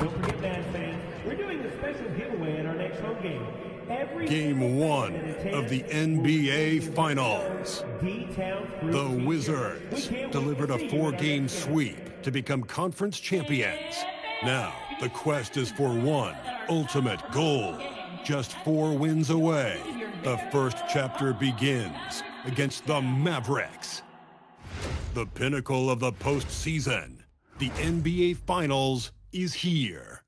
Don't forget, Mavs fans, we're doing a special giveaway in our next home game. Game 1 of the NBA Finals. The Wizards delivered a 4-game sweep to become conference champions. Now, the quest is for one ultimate goal. Just 4 wins away. The first chapter begins against the Mavericks. The pinnacle of the postseason. The NBA Finals is here.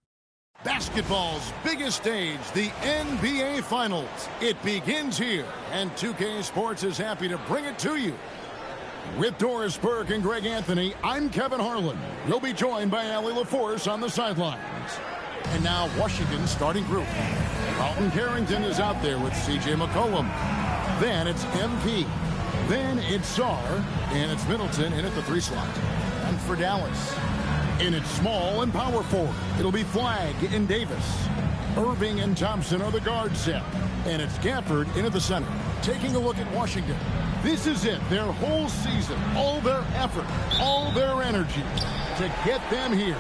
Basketball's biggest stage, the NBA Finals. It begins here, and 2K Sports is happy to bring it to you. With Doris Burke and Greg Anthony, I'm Kevin Harlan. We'll be joined by Allie LaForce on the sidelines. And now Washington's starting group. Carlton Carrington is out there with C.J. McCollum. Then it's MP. Then it's Sarr, and it's Middleton in at the 3 slot. And for Dallas, in its small and power forward, it'll be Flagg and Davis. Irving and Thompson are the guard set. And it's Gafford into the center. Taking a look at Washington. This is it, their whole season, all their effort, all their energy to get them here.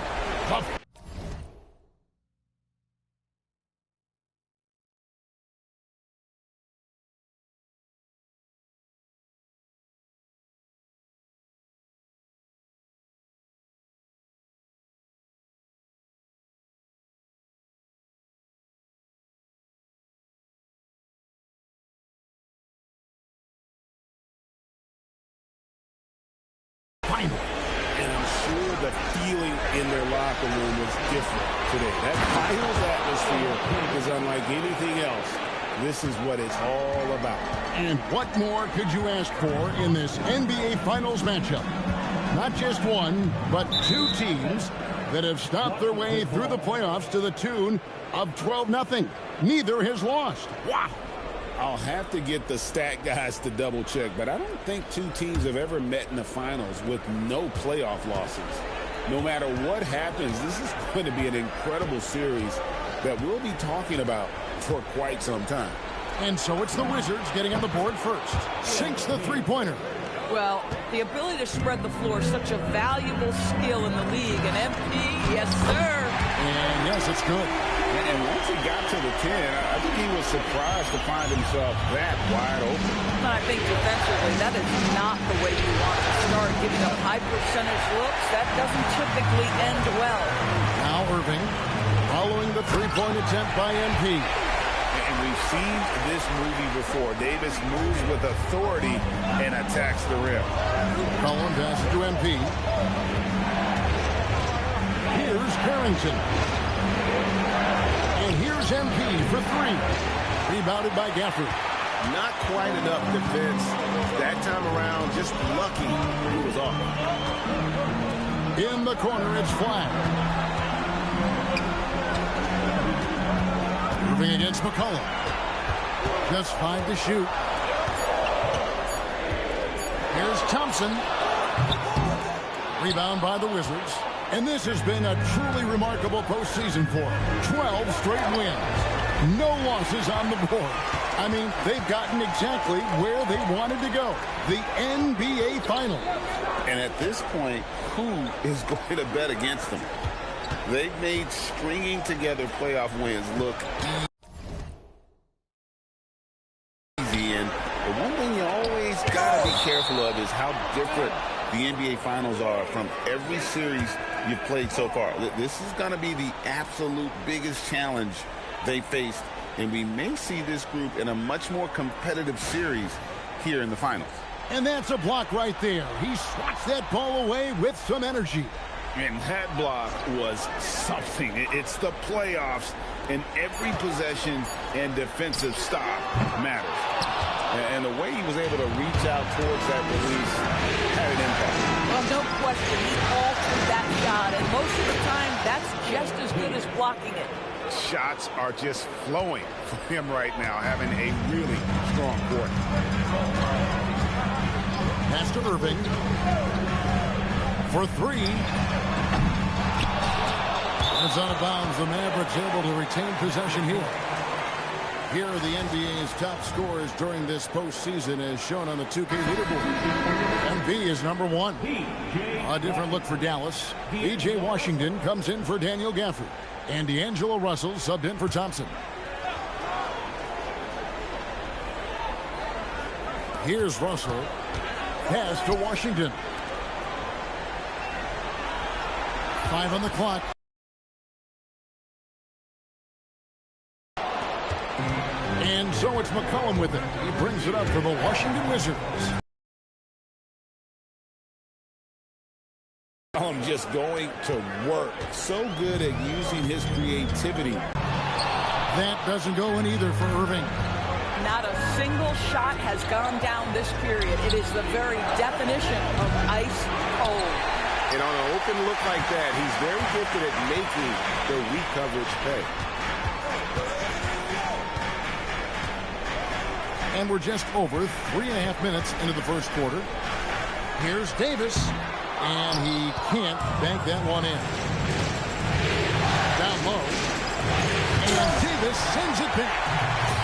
And I'm sure the feeling in their locker room was different today. That finals atmosphere is unlike anything else. This is what it's all about. And what more could you ask for in this NBA Finals matchup? Not just one, but 2 teams that have stopped their way through the playoffs to the tune of 12-0. Neither has lost. Wow. I'll have to get the stat guys to double check, but I don't think 2 teams have ever met in the finals with no playoff losses. No matter what happens, this is going to be an incredible series that we'll be talking about for quite some time. And so it's the Wizards getting on the board first. Sinks the 3-pointer. Well, the ability to spread the floor is such a valuable skill in the league. And MP, yes, sir. And yes, it's good. And once he got to the 10, I think he was surprised to find himself that wide open. I think defensively, that is not the way you want to start giving up high percentage looks. That doesn't typically end well. Now Irving, following the 3-point attempt by MP. And we've seen this movie before. Davis moves with authority and attacks the rim. Cullen passes to MP. Here's Carrington. And here's MP for 3. Rebounded by Gafford. Not quite enough defense. That time around, just lucky he was off. In the corner, it's Flagg. Irving against McCollum. Just 5 to shoot. Here's Thompson. Rebound by the Wizards. And this has been a truly remarkable postseason for them. 12 straight wins. No losses on the board. I mean, they've gotten exactly where they wanted to go. The NBA Finals. And at this point, who is going to bet against them? They've made stringing together playoff wins look easy. And the one thing you always got to be careful of is how different the NBA Finals are from every series you've played so far. This is going to be the absolute biggest challenge they faced, and we may see this group in a much more competitive series here in the finals. And that's a block right there. He swats that ball away with some energy. And that block was something. It's the playoffs, and every possession and defensive stop matters. And the way he was able to reach out towards that release had an impact. Well, no question. He altered that shot, and most of the time, that's just as good as blocking it. Shots are just flowing for him right now, having a really strong court. Pass to Irving. For 3. It's out of bounds. The Mavericks able to retain possession here. Here are the NBA's top scorers during this postseason as shown on the 2K leaderboard. B is number 1. A different look for Dallas. B.J. Washington comes in for Daniel Gafford. And D'Angelo Russell subbed in for Thompson. Here's Russell. Pass to Washington. 5 on the clock. And so it's McCollum with it. He brings it up for the Washington Wizards. I'm just going to work. So good at using his creativity. That doesn't go in either for Irving. Not a single shot has gone down this period. It is the very definition of ice cold. And on an open look like that, he's very gifted at making the weak coverage pay. And we're just over 3.5 minutes into the first quarter. Here's Davis. And he can't bank that one in. Down low. And Davis sends it back.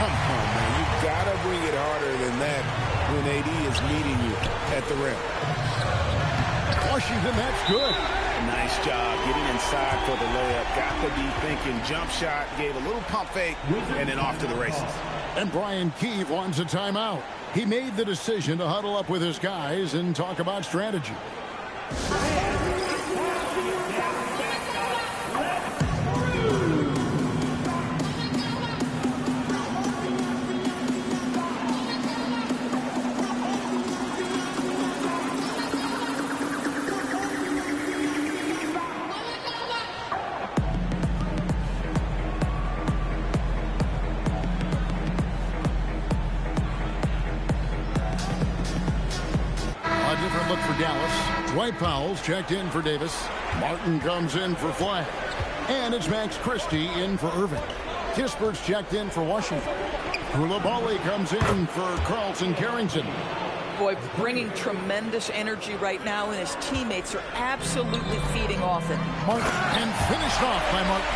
Come on, man. You've got to bring it harder than that when AD is meeting you at the rim. Washington, that's good. Nice job getting inside for the layup. Got to be thinking jump shot, gave a little pump fake, and then off to the races. And Brian Keefe wants a timeout. He made the decision to huddle up with his guys and talk about strategy. Dwight Powell's checked in for Davis. Martin comes in for Playa. And it's Max Christie in for Irving. Kispert's checked in for Washington. Koulibaly comes in for Carlton Carrington. Boy, bringing tremendous energy right now, and his teammates are absolutely feeding off it. Martin, and finished off by Martin.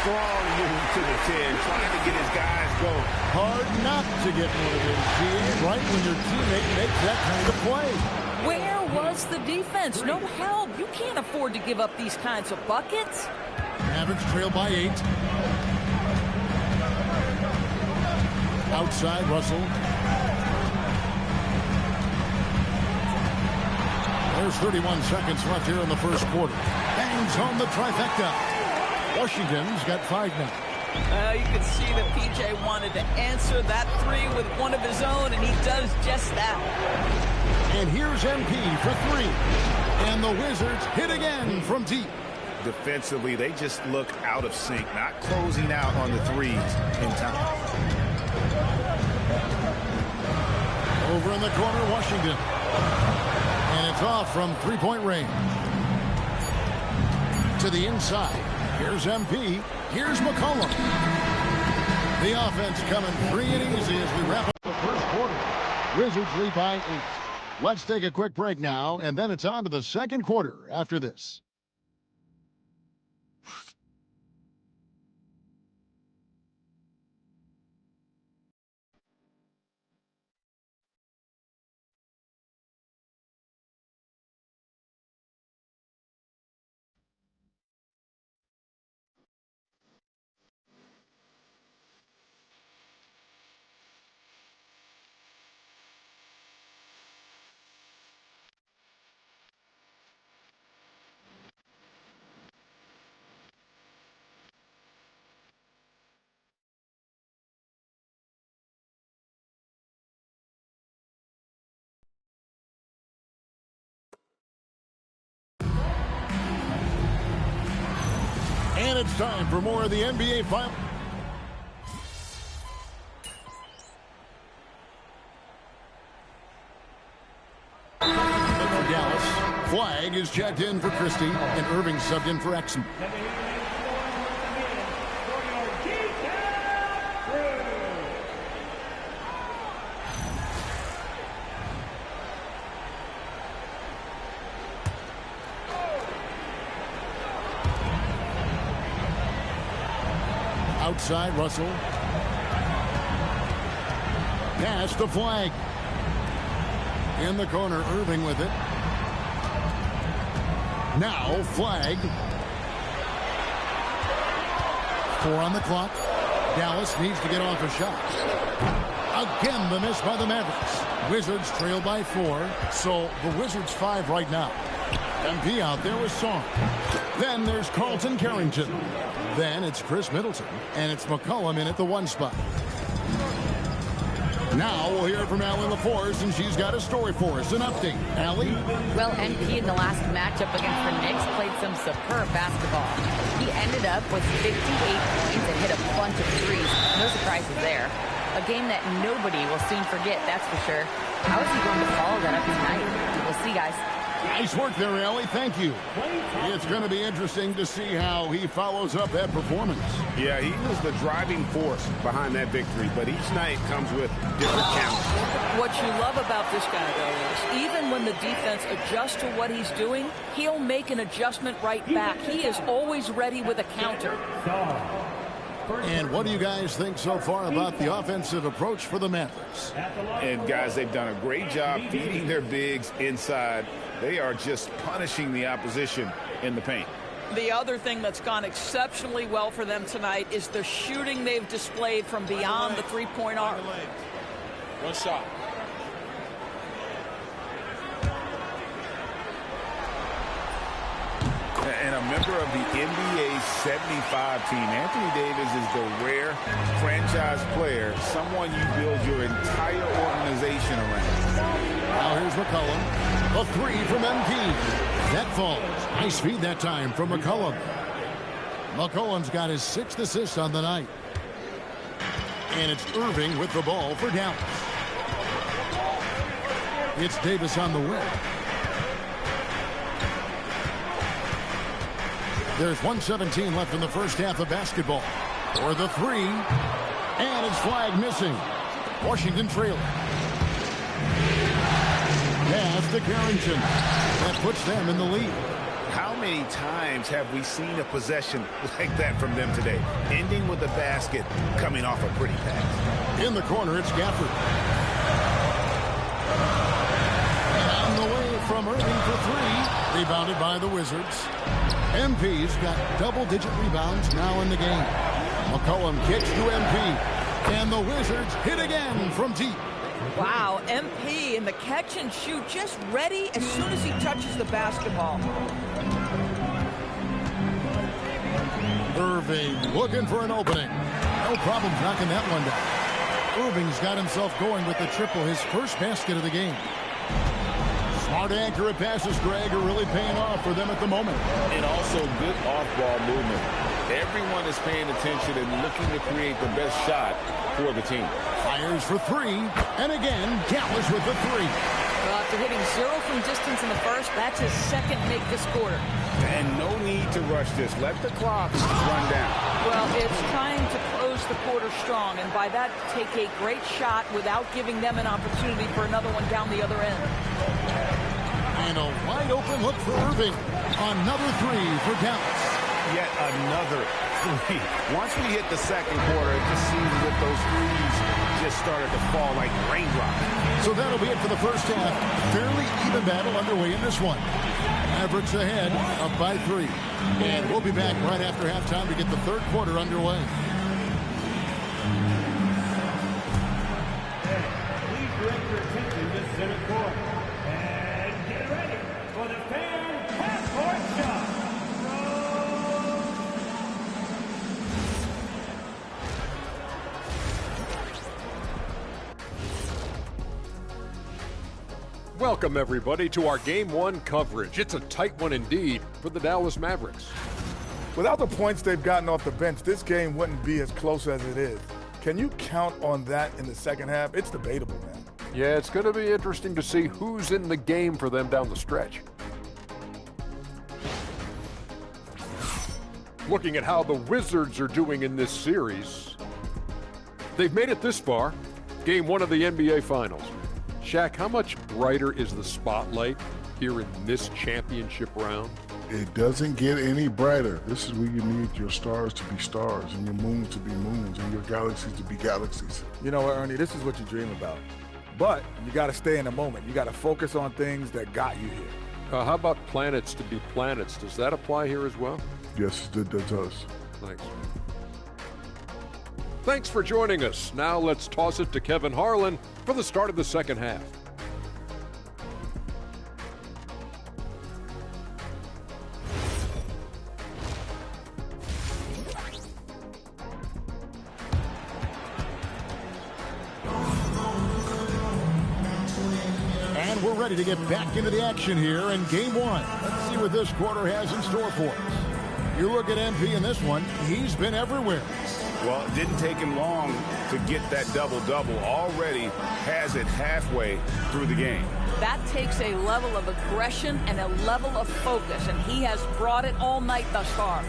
Strong move to the 10, trying to get his guys going. Hard not to get motivated, right when your teammate makes that kind of play. Where was the defense? No help. You can't afford to give up these kinds of buckets. Mavericks trail by 8. Outside, Russell. There's 31 seconds left here in the first quarter. Bangs home the trifecta. Washington's got 5 now. You can see that PJ wanted to answer that three with one of his own, and he does just that. And here's MP for 3. And the Wizards hit again from deep. Defensively, they just look out of sync, not closing out on the threes in time. Over in the corner, Washington. And it's off from three-point range. To the inside. Here's MP. Here's McCollum. The offense coming free and easy as we wrap up the first quarter. Wizards lead by 8. Let's take a quick break now, and then it's on to the second quarter after this. And it's time for more of the NBA Finals. For Dallas, Flag is checked in for Christie, and Irving subbed in for Exum. Outside, Russell. Pass to Flag. In the corner, Irving with it. Now, flag. 4 on the clock. Dallas needs to get off a shot. Again, the miss by the Mavericks. Wizards trail by 4. So the Wizards 5 right now. MP out there with Song. Then there's Carlton Carrington. Then it's Chris Middleton. And it's McCollum in at the 1 spot. Now we'll hear from Allie LaForce, and she's got a story for us. An update. Allie? Well, MP in the last matchup against the Knicks played some superb basketball. He ended up with 58 points and hit a bunch of threes. No surprises there. A game that nobody will soon forget, that's for sure. How is he going to follow that up tonight? We'll see, guys. Nice work there, Allie. Thank you. It's going to be interesting to see how he follows up that performance. Yeah, he was the driving force behind that victory, but each night comes with different challenges. What you love about this guy, though, is even when the defense adjusts to what he's doing, he'll make an adjustment right back. He is always ready with a counter. And what do you guys think so far about the offensive approach for the Mavericks? And, guys, they've done a great job feeding their bigs inside. They are just punishing the opposition in the paint. The other thing that's gone exceptionally well for them tonight is the shooting they've displayed from beyond the three-point arc. One shot. And a member of the NBA 75 team, Anthony Davis is the rare franchise player, someone you build your entire organization around. Now here's McCollum. A 3 from MP. That falls. Nice feed that time from McCollum. McCollum's got his 6th assist on the night. And it's Irving with the ball for Dallas. It's Davis on the wing. There's 1:17 left in the first half of basketball. For the 3. And it's flag missing. Washington trailing. Pass to Carrington. That puts them in the lead. How many times have we seen a possession like that from them today? Ending with a basket, coming off a pretty pass. In the corner, it's Gafford. On the way from Irving for 3. Rebounded by the Wizards. MP's got double-digit rebounds now in the game. McCollum kicks to MP. And the Wizards hit again from deep. Wow, MP in the catch and shoot, just ready as soon as he touches the basketball. Irving looking for an opening. No problem knocking that one down. Irving's got himself going with the triple, his first basket of the game. Smart accurate passes, Greg, are really paying off for them at the moment. And also good off-ball movement. Everyone is paying attention and looking to create the best shot for the team. Fires for 3, and again, Dallas with the 3. Well, after hitting 0 from distance in the first, that's his 2nd make this quarter. And no need to rush this. Let the clock run down. Well, it's trying to close the quarter strong, and by that, take a great shot without giving them an opportunity for another one down the other end. And a wide open look for Irving. Another 3 for Dallas. Yet another 3. Once we hit the second quarter, it just seems as if those threes just started to fall like raindrops. So that'll be it for the first half. Fairly even battle underway in this one. Mavericks ahead, up by 3. And we'll be back right after halftime to get the third quarter underway. Please direct your attention to center court. And get ready for the fan half-court shot. Welcome, everybody, to our Game 1 coverage. It's a tight one indeed for the Dallas Mavericks. Without the points they've gotten off the bench, this game wouldn't be as close as it is. Can you count on that in the second half? It's debatable, man. Yeah, it's going to be interesting to see who's in the game for them down the stretch. Looking at how the Wizards are doing in this series, they've made it this far, Game 1 of the NBA Finals. Shaq, how much brighter is the spotlight here in this championship round? It doesn't get any brighter. This is where you need your stars to be stars and your moons to be moons and your galaxies to be galaxies. You know what, Ernie? This is what you dream about. But you got to stay in the moment. You got to focus on things that got you here. How about planets to be planets? Does that apply here as well? Yes, it does. Thanks. Thanks for joining us. Now let's toss it to Kevin Harlan for the start of the second half. And we're ready to get back into the action here in game one. Let's see what this quarter has in store for us. You look at MP in this one, he's been everywhere. Well, it didn't take him long to get that double-double. Already has it halfway through the game. That takes a level of aggression and a level of focus, and he has brought it all night thus far.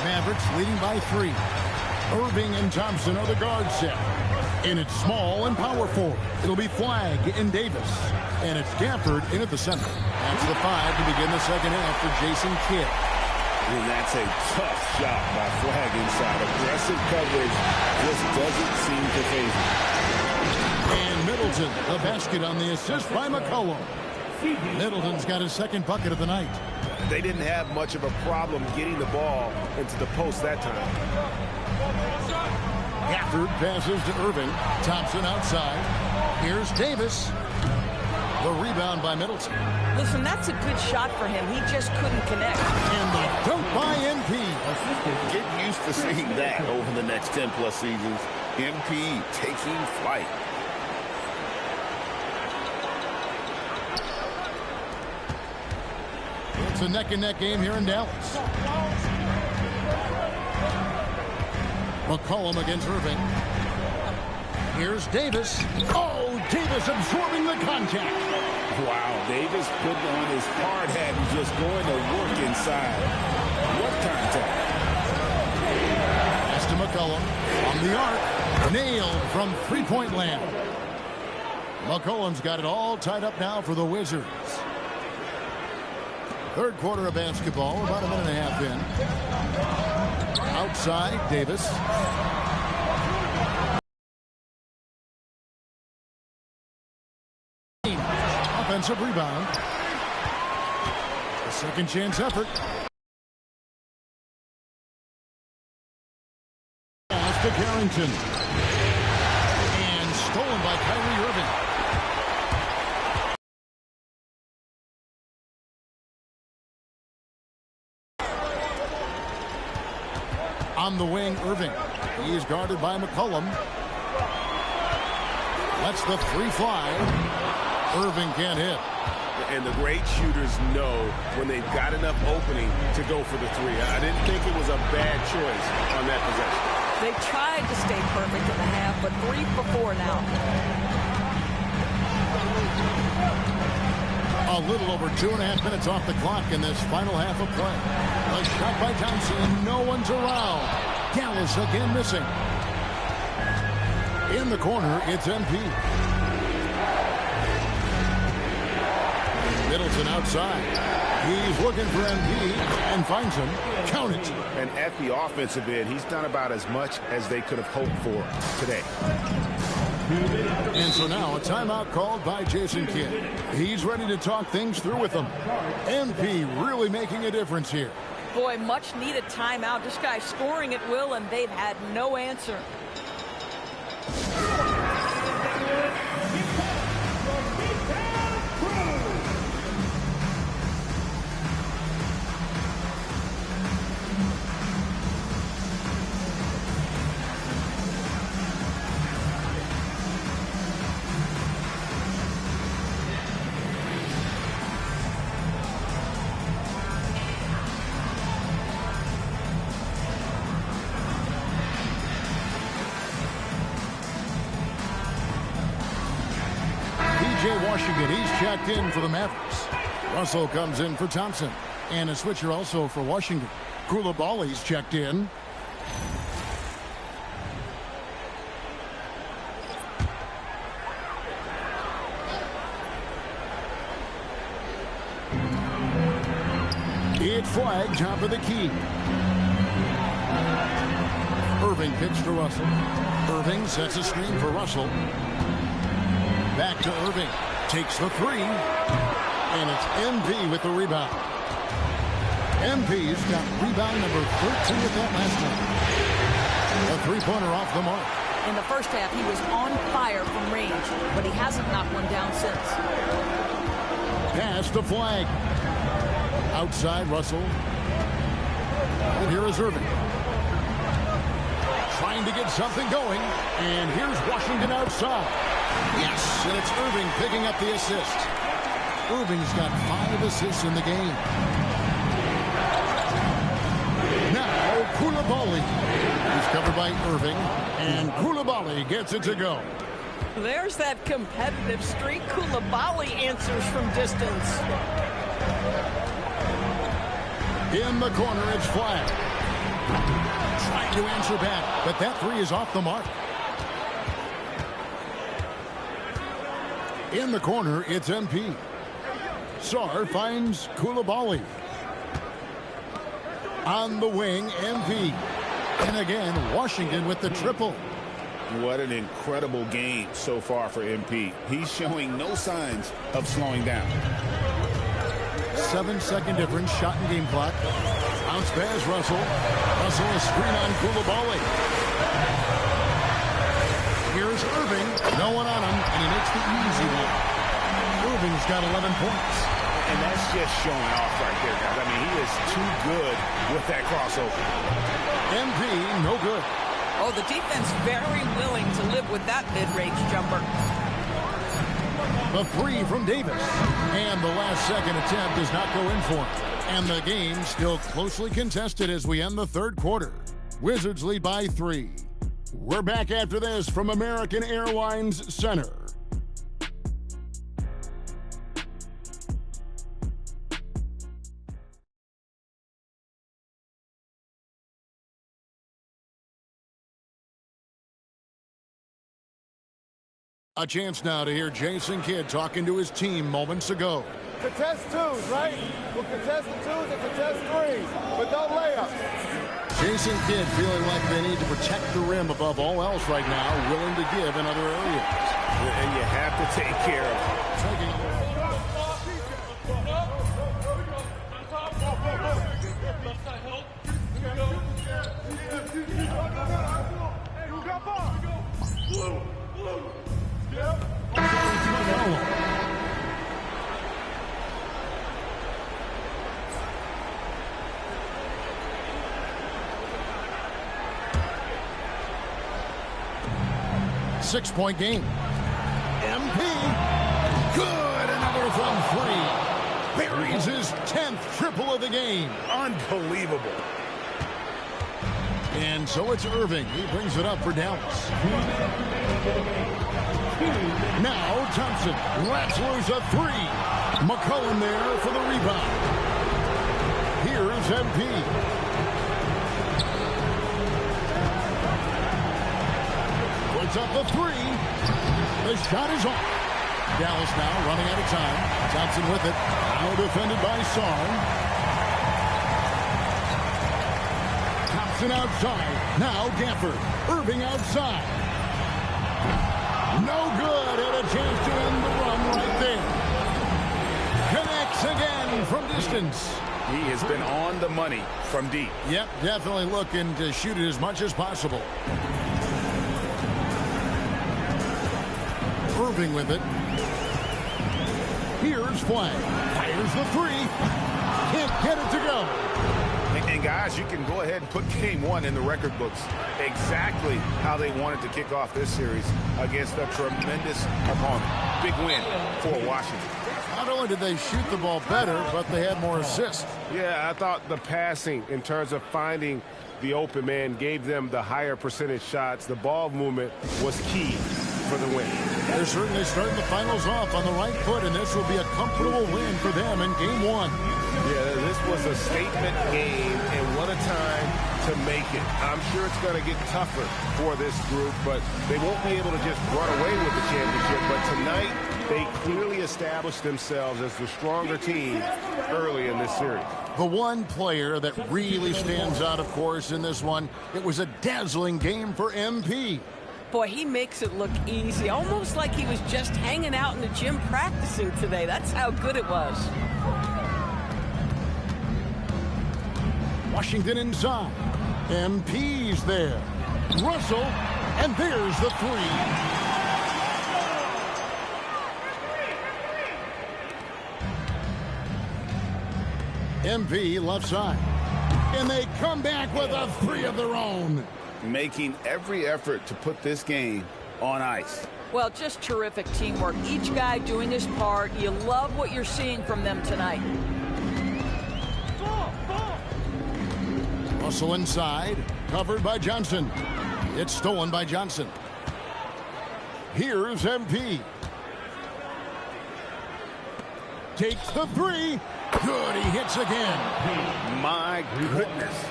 Mavericks leading by 3. Irving and Thompson are the guard set. And it's small and power forward. It'll be Flagg and Davis. And it's Gafford in at the center. That's the 5 to begin the second half for Jason Kidd. And that's a tough shot by Flagg inside. Aggressive coverage just doesn't seem to faze him. And Middleton, the basket on the assist by McCollum. Middleton's got his second bucket of the night. They didn't have much of a problem getting the ball into the post that time. Gafford passes to Irving. Thompson outside. Here's Davis. The rebound by Middleton. Listen, that's a good shot for him. He just couldn't connect. And the dunk by MP. Get used to seeing that over the next 10-plus seasons. MP taking flight. It's a neck-and-neck game here in Dallas. McCollum against Irving. Here's Davis. Oh, Davis absorbing the contact. Wow, Davis putting on his hard hat and just going to work inside. What contact? Pass to McCollum. On the arc. Nailed from three-point land. McCollum's got it all tied up now for the Wizards. Third quarter of basketball, about a minute and a half in. Outside, Davis. Offensive rebound. A second chance effort. Pass to Carrington. And stolen by Kyrie Irving. On the wing, Irving. He is guarded by McCollum. That's the free fly. Irving can't hit. And the great shooters know when they've got enough opening to go for the 3. I didn't think it was a bad choice on that possession. They tried to stay perfect in the half, but 3 for 4 now. A little over 2.5 minutes off the clock in this final half of play. A shot by Thompson. No one's around. Dallas again missing. In the corner, it's MP. Middleton outside. He's looking for MP and finds him. Count it. And at the offensive end, he's done about as much as they could have hoped for today. And so now a timeout called by Jason Kidd. He's ready to talk things through with them. MP really making a difference here. Boy, much needed timeout. This guy's scoring at will, and they've had no answer. Washington, he's checked in for the Mavericks. Russell comes in for Thompson. And a switcher also for Washington. Koulibaly's checked in. It's Flagg, top of the key. Irving pitched to Russell. Irving sets a screen for Russell. Back to Irving. Takes the three. And it's MP with the rebound. MP's got rebound number 13 at that last time. A three-pointer off the mark. In the first half, he was on fire from range, but he hasn't knocked one down since. Pass to Flag. Outside Russell. And here is Irving. Trying to get something going. And here's Washington outside. Yes, and it's Irving picking up the assist. Irving's got 5 assists in the game. Now, Koulibaly. He's covered by Irving. And Koulibaly gets it to go. There's that competitive streak. Koulibaly answers from distance. In the corner, it's Flag. Trying to answer back, but that three is off the mark. In the corner, it's MP. Sarr finds Koulibaly. On the wing, MP. And again, Washington with the triple. What an incredible game so far for MP. He's showing no signs of slowing down. 7-second difference, shot and game clock. Bounce pass, Russell. Russell, a screen on Koulibaly. Here's Irving. No one on him, and he makes the easy one. Irving's got 11 points. And that's just showing off right there, guys. I mean, he is too good with that crossover. MP, no good. Oh, the defense very willing to live with that mid-range jumper. The three from Davis. And the last second attempt does not go in for him. And the game still closely contested as we end the third quarter. Wizards lead by 3. We're back after this from American Airlines Center. A chance now to hear Jason Kidd talking to his team moments ago. Contest twos, right? We'll contest the twos and contest threes, but don't layups. Jason Kidd feeling like they need to protect the rim above all else right now, willing to give in other areas. And you have to take care of it. Six-point game. MP. Good. Another from 3. Buries his 10th triple of the game. Unbelievable. And so it's Irving. He brings it up for Dallas. Now Thompson lets loose a 3. McCollum there for the rebound. Here's MP. Puts up the 3. The shot is off. Dallas now running out of time. Thompson with it. Now defended by Sarr. Thompson outside. Now Gafford. Irving outside. No good. And a chance to end the run right there. Connects again from distance. He has been on the money from deep. Yep, definitely looking to shoot it as much as possible. Irving with it. Here's Flag. Fires the 3. Can't get it to go. And guys, you can go ahead and put game 1 in the record books. Exactly how they wanted to kick off this series against a tremendous opponent. Big win for Washington. Not only did they shoot the ball better, but they had more assists. Yeah, I thought the passing in terms of finding the open man gave them the higher percentage shots. The ball movement was key for the win. They're certainly starting the finals off on the right foot, and this will be a comfortable win for them in game 1. Yeah, this was a statement game, and what a time to make it. I'm sure it's going to get tougher for this group, but they won't be able to just run away with the championship. But tonight, they clearly established themselves as the stronger team early in this series. The one player that really stands out, of course, in this one, it was a dazzling game for MP. Boy, he makes it look easy, almost like he was just hanging out in the gym practicing today. That's how good it was. Washington inside. MP's there. Russell, and there's the three. MP left side. And they come back with a three of their own. Making every effort to put this game on ice. Well, just terrific teamwork. Each guy doing his part. You love what you're seeing from them tonight. Russell inside, covered by Johnson. It's stolen by Johnson. Here's MP. Takes the three. Good, he hits again. My goodness.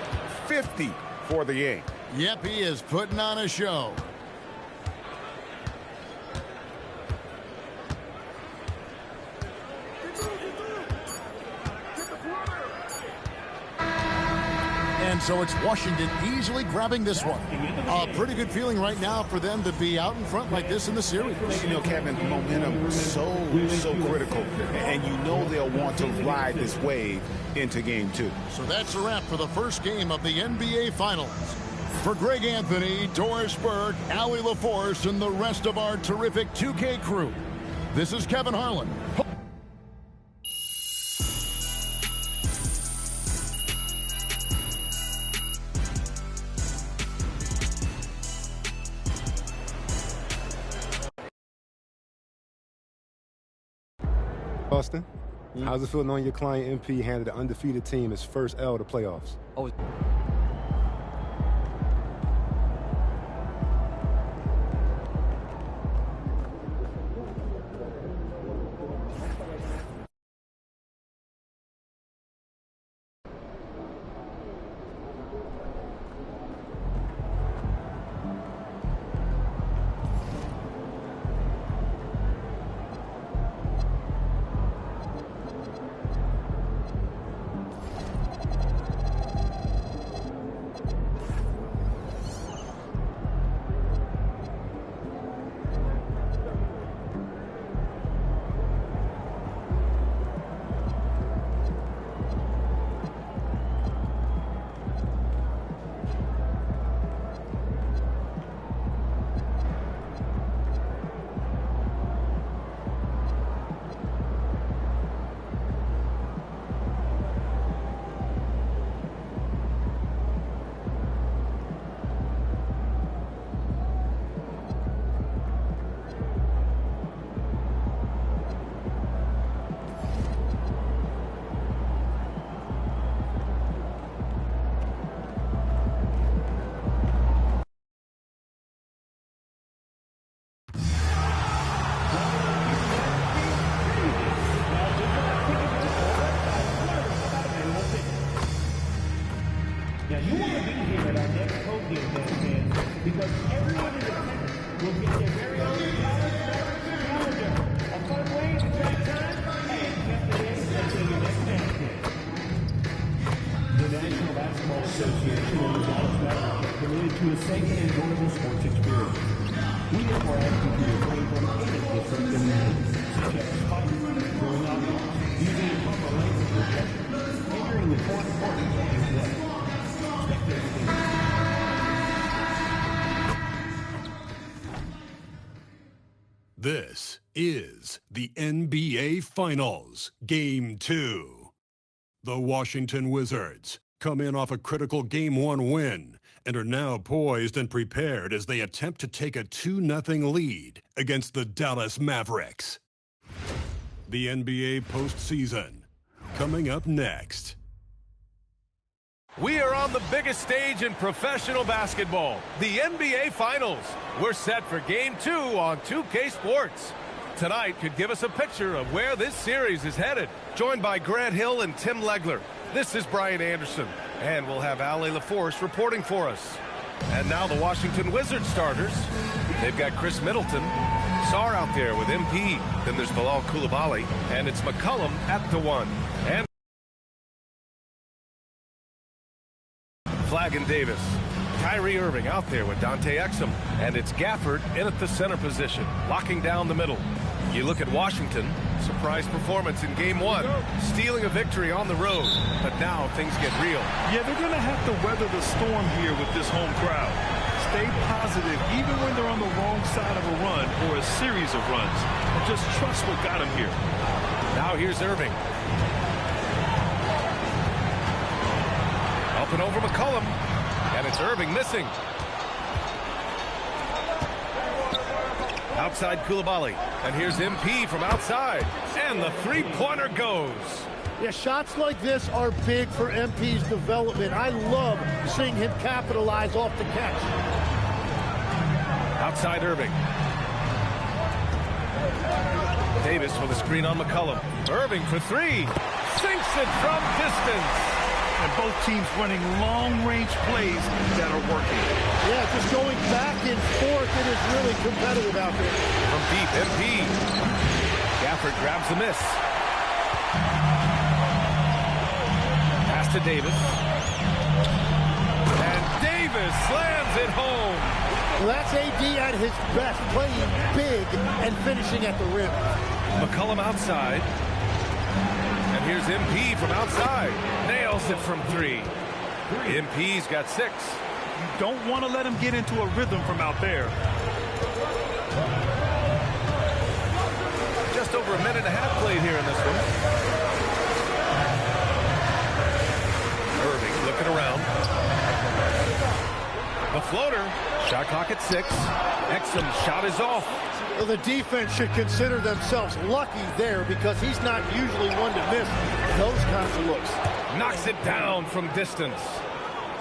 50 for the game. Yep, he is putting on a show. And so it's Washington easily grabbing this one. A pretty good feeling right now for them to be out in front like this in the series. You know, Kevin, momentum is so critical. And you know they'll want to ride this wave into game 2. So that's a wrap for the first game of the NBA Finals. For Greg Anthony, Doris Burke, Allie LaForce, and the rest of our terrific 2K crew, this is Kevin Harlan. Austin, how's it feel knowing your client MP handed an undefeated team his first L to playoffs? Oh. Now, you want to be here at our next podium day, fans, because everyone in attendance will get their very own calendar. A fun way to track time and keep the days until your next match day. The National Basketball Association and the Dallas Mavericks are committed to a safe and enjoyable sports experience. We therefore ask you to refrain from any disruptive measures, such as fighting, throwing alcohol, using improper language or gestures, hindering the important parts of your play. This is the NBA Finals, Game 2. The Washington Wizards come in off a critical Game 1 win and are now poised and prepared as they attempt to take a 2-0 lead against the Dallas Mavericks. The NBA postseason, coming up next. We are on the biggest stage in professional basketball, the NBA Finals. We're set for Game 2 on 2K Sports. tonight could give us a picture of where this series is headed. Joined by Grant Hill and Tim Legler, this is Brian Anderson, and we'll have Ali LaForce reporting for us. And now the Washington Wizards starters. They've got Chris Middleton, Sarr out there with MP. Then there's Bilal Coulibaly, and it's McCollum at the 1. And Flag and Davis. Kyrie Irving out there with Dante Exum. And it's Gafford in at the center position, locking down the middle. You look at Washington, surprise performance in game 1, stealing a victory on the road. But now things get real. Yeah, they're going to have to weather the storm here with this home crowd. Stay positive even when they're on the wrong side of a run or a series of runs. And just trust what got them here. Now here's Irving. Up and over McCollum. And it's Irving missing. Outside Coulibaly. And here's MP from outside. And the three-pointer goes. Yeah, shots like this are big for MP's development. I love seeing him capitalize off the catch. Outside Irving. Davis with a screen on McCollum. Irving for 3. Sinks it from distance. And both teams running long-range plays that are working. Yeah, just going back and forth. It is really competitive out there. From deep, MP. Gafford grabs the miss. Pass to Davis. And Davis slams it home. Well, that's AD at his best, playing big and finishing at the rim. McCollum outside. And here's MP from outside. Nails it from 3. MP's got 6. You don't want to let him get into a rhythm from out there. Just over a minute and a half played here in this one. Irving looking around. The floater. Shot clock at 6. Exum's shot is off. Well, the defense should consider themselves lucky there because he's not usually one to miss those kinds of looks. Knocks it down from distance.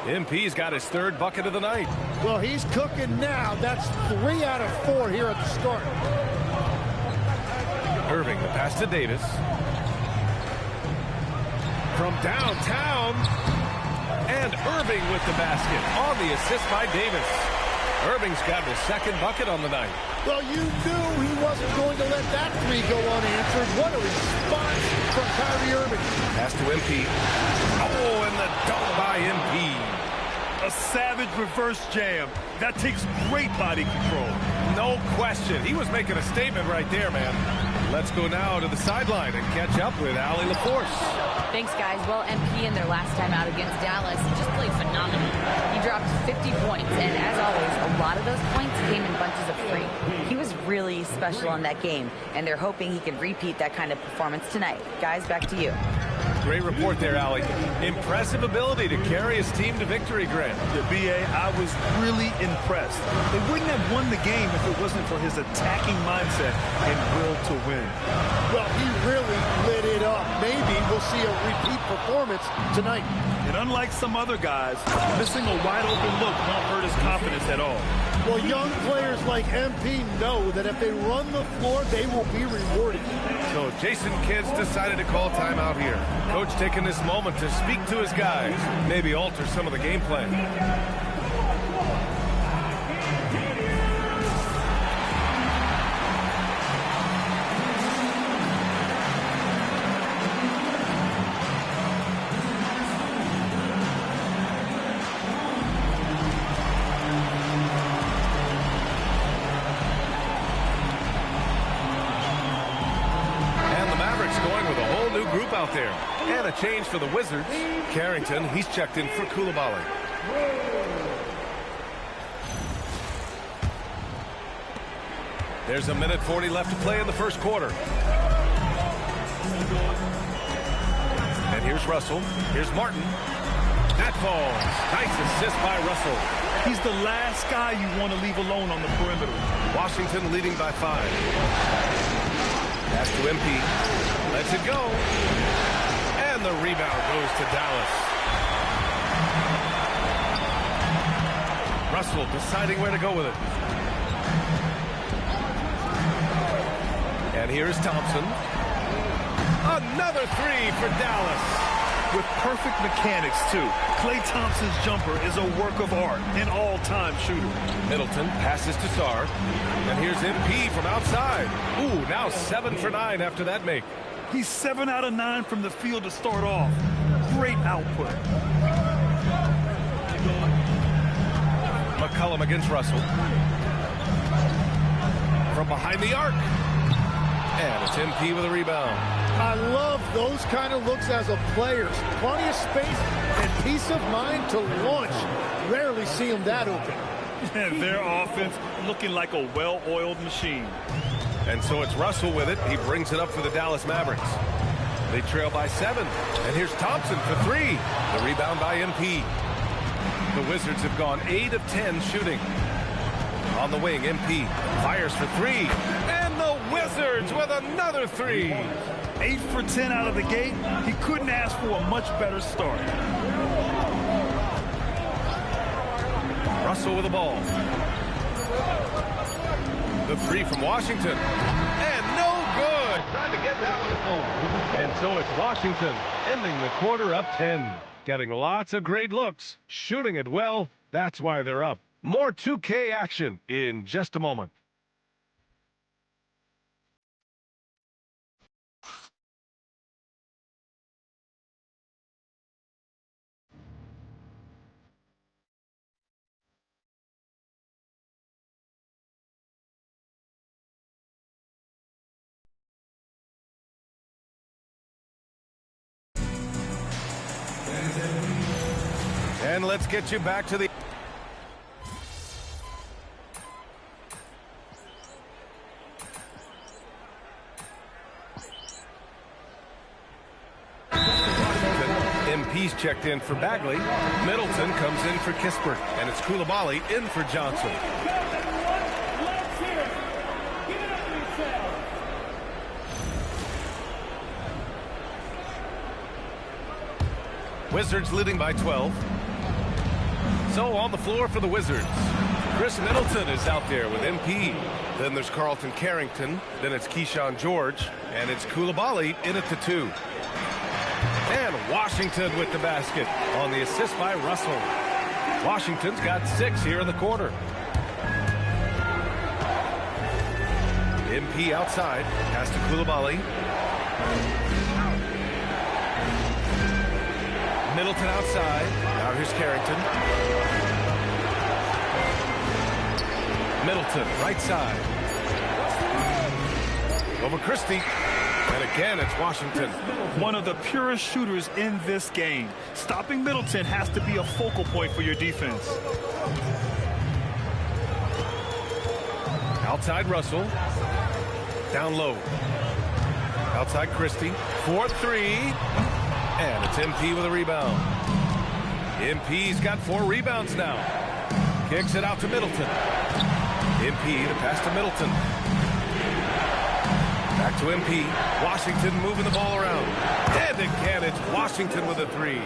MP's got his 3rd bucket of the night. Well, he's cooking now. That's 3 out of 4 here at the start. Irving, the pass to Davis. From downtown. And Irving with the basket on the assist by Davis. Irving's got his 2nd bucket on the night. Well, you knew he wasn't going to let that 3 go unanswered. What a response from Kyrie Irving. Pass to MP. Oh, and the dunk by MP. A savage reverse jam. That takes great body control. No question. He was making a statement right there, man. Let's go now to the sideline and catch up with Ali LaForce. Thanks, guys. Well, MP in their last time out against Dallas just played phenomenal. He dropped 50 points, and as always, a lot of those points came in bunches of 3. He was really special in that game, and they're hoping he can repeat that kind of performance tonight. Guys, back to you. Great report there, Ali. Impressive ability to carry his team to victory, Grant. The BA, I was really impressed. They wouldn't have won the game if it wasn't for his attacking mindset and will to win. Well, he really lit it up. Maybe we'll see a repeat performance tonight. And unlike some other guys, missing a wide-open look won't hurt his confidence at all. Well, young players like MP know that if they run the floor, they will be rewarded. So Jason Kidd's decided to call timeout here. Coach taking this moment to speak to his guys, maybe alter some of the game plan. Out there. And a change for the Wizards. Carrington, he's checked in for Coulibaly. There's a minute 40 left to play in the first quarter. And here's Russell. Here's Martin. That falls. Nice assist by Russell. He's the last guy you want to leave alone on the perimeter. Washington leading by 5. Pass to MP. Lets it go. And the rebound goes to Dallas. Russell deciding where to go with it. And here's Thompson. Another three for Dallas. With perfect mechanics, too. Klay Thompson's jumper is a work of art, an all-time shooter. Middleton passes to Sarr. And here's MP from outside. Ooh, now 7 for 9 after that make. He's 7 out of 9 from the field to start off. Great output. McCollum against Russell. From behind the arc. And it's MP with a rebound. I love those kind of looks as a player. Plenty of space and peace of mind to launch. Rarely see him that open. And their offense looking like a well-oiled machine. And so it's Russell with it. He brings it up for the Dallas Mavericks. They trail by 7. And here's Thompson for 3. The rebound by MP. The Wizards have gone 8 of 10 shooting. On the wing, MP fires for 3. And the Wizards with another 3. 8 for 10 out of the gate. He couldn't ask for a much better start. Russell with the ball. The 3 from Washington. And no good. Trying to get that one home. And so it's Washington ending the quarter up 10. Getting lots of great looks. Shooting it well. That's why they're up. More 2K action in just a moment. And let's get you back to the... MP's checked in for Bagley. Middleton comes in for Kispert. And it's Coulibaly in for Johnson. Wizards leading by 12. So on the floor for the Wizards. Chris Middleton is out there with MP. Then there's Carlton Carrington. Then it's Keyshawn George. And it's Coulibaly in at the 2. And Washington with the basket on the assist by Russell. Washington's got 6 here in the quarter. MP outside. Pass to Coulibaly. Middleton outside. Now here's Carrington. Middleton, right side. Over Christie. And again, it's Washington. One of the purest shooters in this game. Stopping Middleton has to be a focal point for your defense. Outside Russell. Down low. Outside Christie. 4-3. And it's MP with a rebound. MP's got 4 rebounds now. Kicks it out to Middleton. MP, the pass to Middleton. Back to MP. Washington moving the ball around. And again, it's Washington with a 3.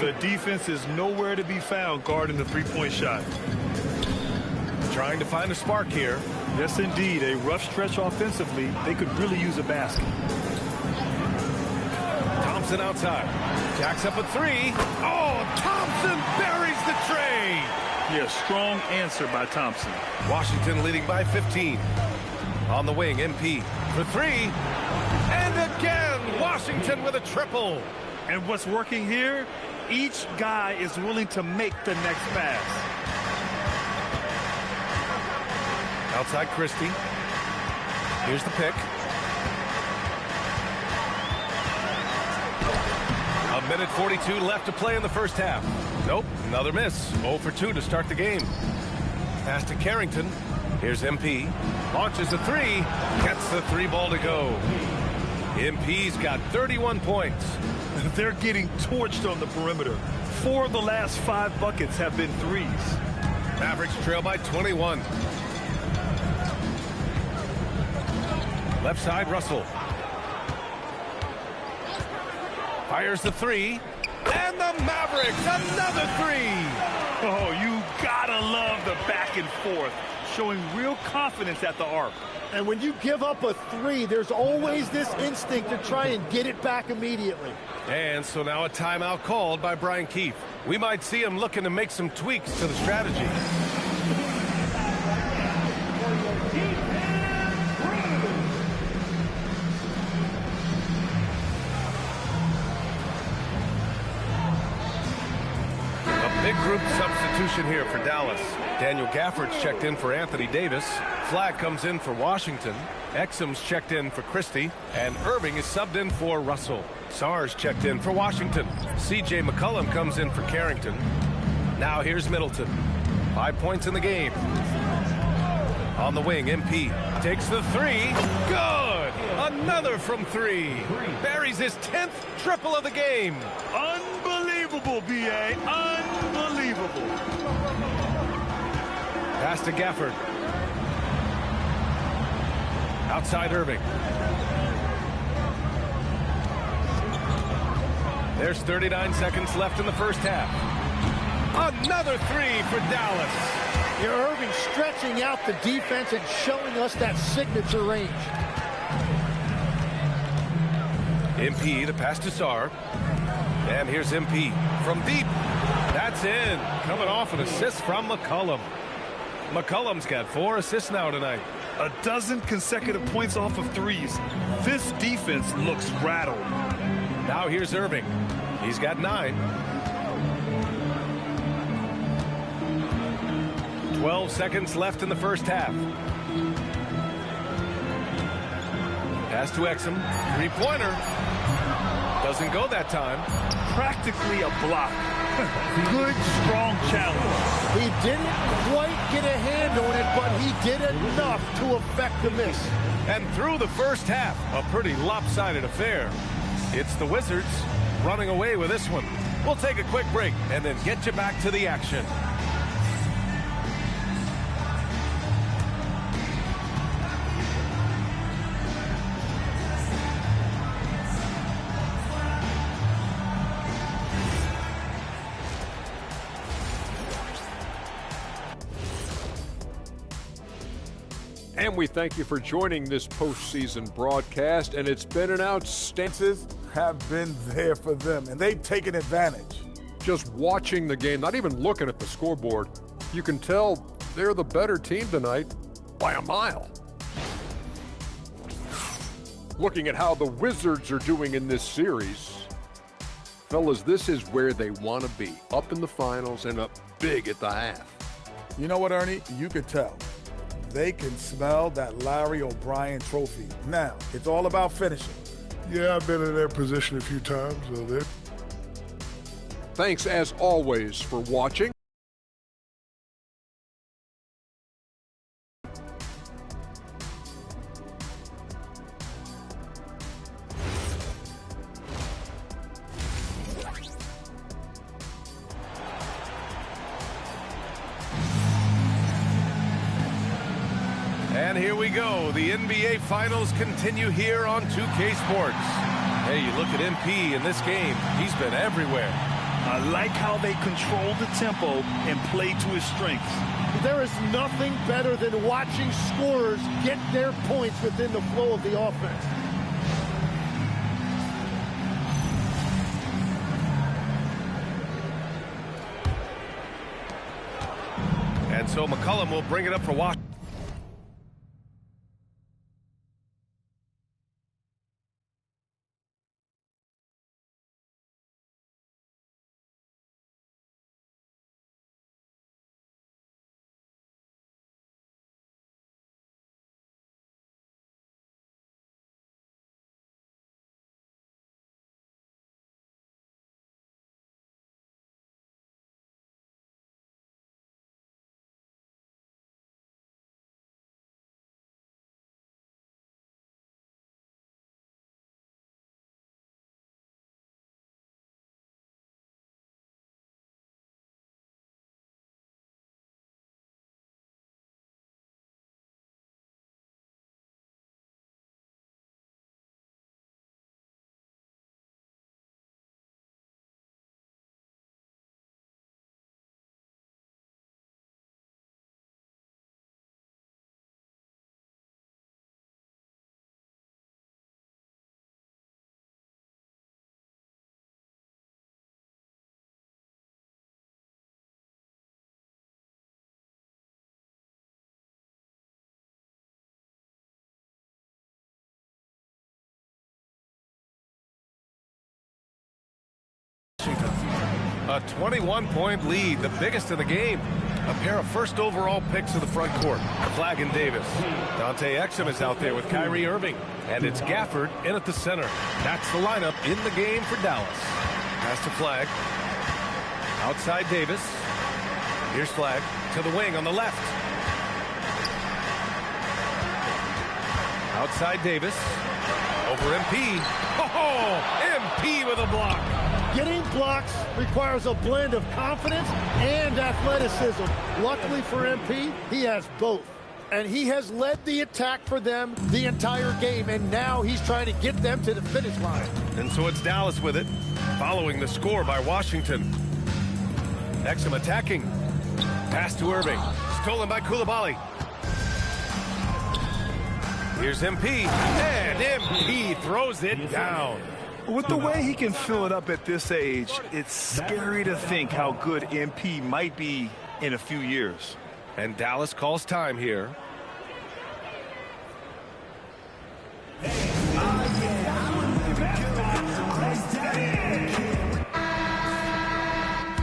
The defense is nowhere to be found guarding the three-point shot. Trying to find a spark here. Yes, indeed. A rough stretch offensively. They could really use a basket. Thompson outside. Jacks up a 3. Oh, Thompson buries the tray. Yeah, strong answer by Thompson. Washington leading by 15. On the wing, MP for 3. And again, Washington with a triple. And what's working here, each guy is willing to make the next pass. Outside Christie. Here's the pick. A minute 42 left to play in the first half. Nope, another miss. 0 for 2 to start the game. Pass to Carrington. Here's MP. Launches a 3. Gets the 3 ball to go. MP's got 31 points. They're getting torched on the perimeter. 4 of the last 5 buckets have been threes. Mavericks trail by 21. Left side, Russell. Fires the 3. And the Mavericks, another 3. Oh, you gotta love the back and forth. showing real confidence at the arc. And when you give up a three, there's always this instinct to try and get it back immediately. And so now a timeout called by Brian Keefe. We might see him looking to make some tweaks to the strategy. Big group substitution here for Dallas. Daniel Gafford's checked in for Anthony Davis. Flagg comes in for Washington. Exum's checked in for Christie. And Irving is subbed in for Russell. Sarr's checked in for Washington. C.J. McCollum comes in for Carrington. Now here's Middleton. 5 points in the game. On the wing, MP takes the three. Good! Another from three. Buries his 10th triple of the game. Unbelievable, B.A. Unbelievable. Pass to Gafford. Outside Irving. There's 39 seconds left in the first half. Another three for Dallas. Irving stretching out the defense and showing us that signature range. MP, the pass to Sarr. And here's MP from deep. That's in. Coming off an assist from McCollum. McCollum's got 4 assists now tonight. A dozen consecutive points off of threes. This defense looks rattled. Now here's Irving. He's got 9. 12 seconds left in the first half. Pass to Exum. Three-pointer. Doesn't go that time. Practically a block. Good, strong challenge. He didn't quite get a hand on it, but he did enough to affect the miss. And through the first half, a pretty lopsided affair. It's the Wizards running away with this one. We'll take a quick break and then get you back to the action. And we thank you for joining this postseason broadcast, and it's been an outstanding. Have been there for them, and they've taken advantage. Just watching the game, not even looking at the scoreboard, you can tell they're the better team tonight by a mile. Looking at how the Wizards are doing in this series, fellas, this is where they want to be, up in the finals and up big at the half. You know what, Ernie? You could tell. They can smell that Larry O'Brien trophy. Now, it's all about finishing. Yeah, I've been in their position a few times. Thanks, as always, for watching. And here we go. The NBA Finals continue here on 2K Sports. Hey, you look at MP in this game. He's been everywhere. I like how they control the tempo and play to his strengths. There is nothing better than watching scorers get their points within the flow of the offense. And so McCollum will bring it up for Washington. Washington. A 21-point lead, the biggest of the game. A pair of first overall picks of the front court, Flag and Davis. Dante Exum is out there with Kyrie Irving. And it's Gafford in at the center. That's the lineup in the game for Dallas. Pass to Flag. Outside Davis. Here's Flag to the wing on the left. Outside Davis. Over MP. Oh, MP with a block. Getting blocks requires a blend of confidence and athleticism. Luckily for MP, he has both. And he has led the attack for them the entire game, and now he's trying to get them to the finish line. And so it's Dallas with it, following the score by Washington. Exum attacking. Pass to Irving. Stolen by Coulibaly. Here's MP, and MP throws it down. With the way he can fill it up at this age, it's scary to think how good MP might be in a few years. And Dallas calls time here.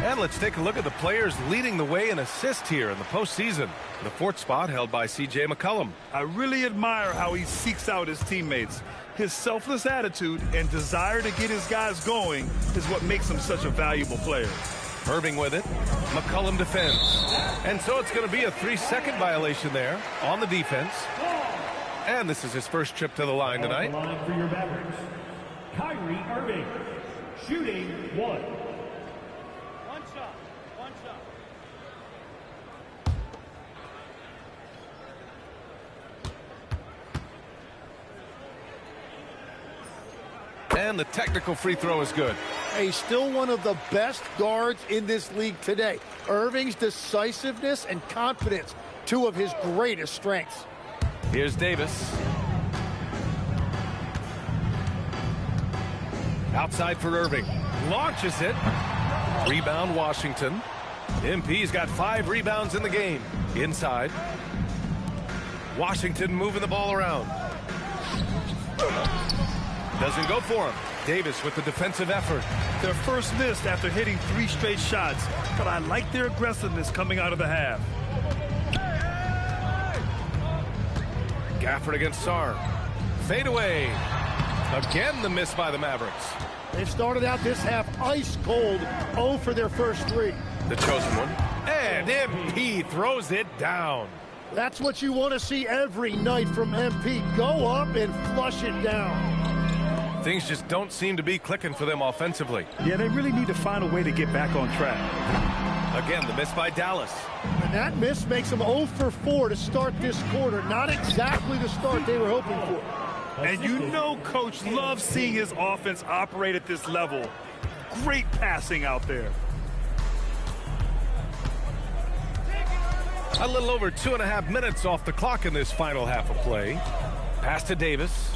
And let's take a look at the players leading the way in assists here in the postseason. The fourth spot held by C.J. McCollum. I really admire how he seeks out his teammates. His selfless attitude and desire to get his guys going is what makes him such a valuable player. Irving with it. McCollum defends. And so it's going to be a 3-second violation there on the defense. And this is his first trip to the line tonight. The line for your Mavericks, Kyrie Irving, shooting 1. One shot. And the technical free throw is good. He's still one of the best guards in this league today. Irving's decisiveness and confidence, two of his greatest strengths. Here's Davis. Outside for Irving. Launches it. Rebound Washington. MP's got 5 rebounds in the game. Inside. Washington moving the ball around. Doesn't go for him. Davis with the defensive effort. Their first miss after hitting 3 straight shots, but I like their aggressiveness coming out of the half. Gafford against Sarr. Fade away. Again the miss by the Mavericks. They started out this half ice cold, 0 for their first 3. The chosen one. And MP throws it down. That's what you want to see every night from MP. Go up and flush it down. Things just don't seem to be clicking for them offensively. Yeah, they really need to find a way to get back on track. Again, the miss by Dallas. And that miss makes them 0 for 4 to start this quarter. Not exactly the start they were hoping for. And you know Coach loves seeing his offense operate at this level. Great passing out there. A little over 2.5 minutes off the clock in this final half of play. Pass to Davis.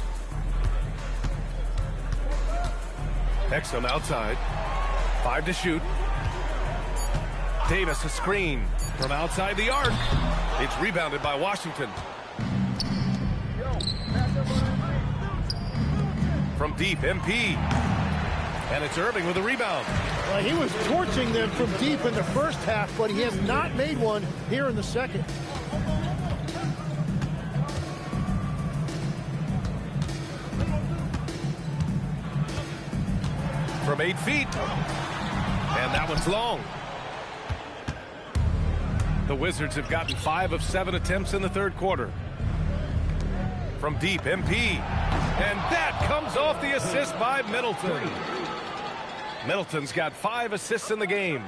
Exum outside. 5 to shoot. Davis a screen from outside the arc. It's rebounded by Washington. From deep, MP. And it's Irving with a rebound. Well, he was torching them from deep in the first half, but he has not made one here in the second. From 8 feet. And that one's long. The Wizards have gotten 5 of 7 attempts in the third quarter. From deep, MP. And that comes off the assist by Middleton. Middleton's got 5 assists in the game.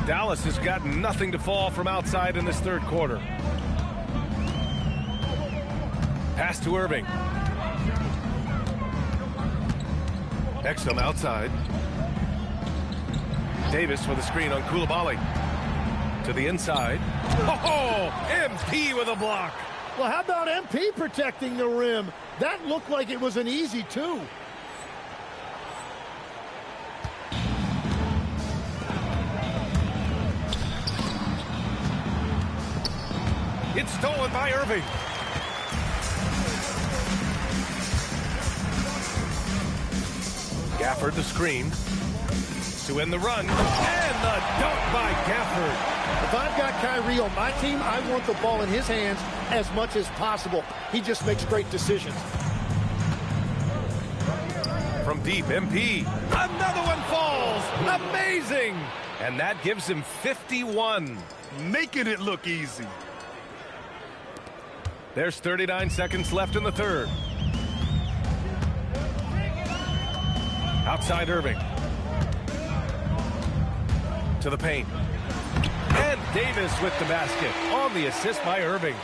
Dallas has got nothing to fall from outside in this third quarter. Pass to Irving. Exum outside. Davis with a screen on Coulibaly. To the inside. Oh, MP with a block. Well, how about MP protecting the rim? That looked like it was an easy 2. It's stolen by Irving. Gafford the screen. to win the run. And the dunk by Gafford. If I've got Kyrie on my team, I want the ball in his hands as much as possible. He just makes great decisions. From deep, MP. Another one falls. Amazing. And that gives him 51. Making it look easy. There's 39 seconds left in the third. Outside Irving. To the paint. And Davis with the basket on the assist by Irving.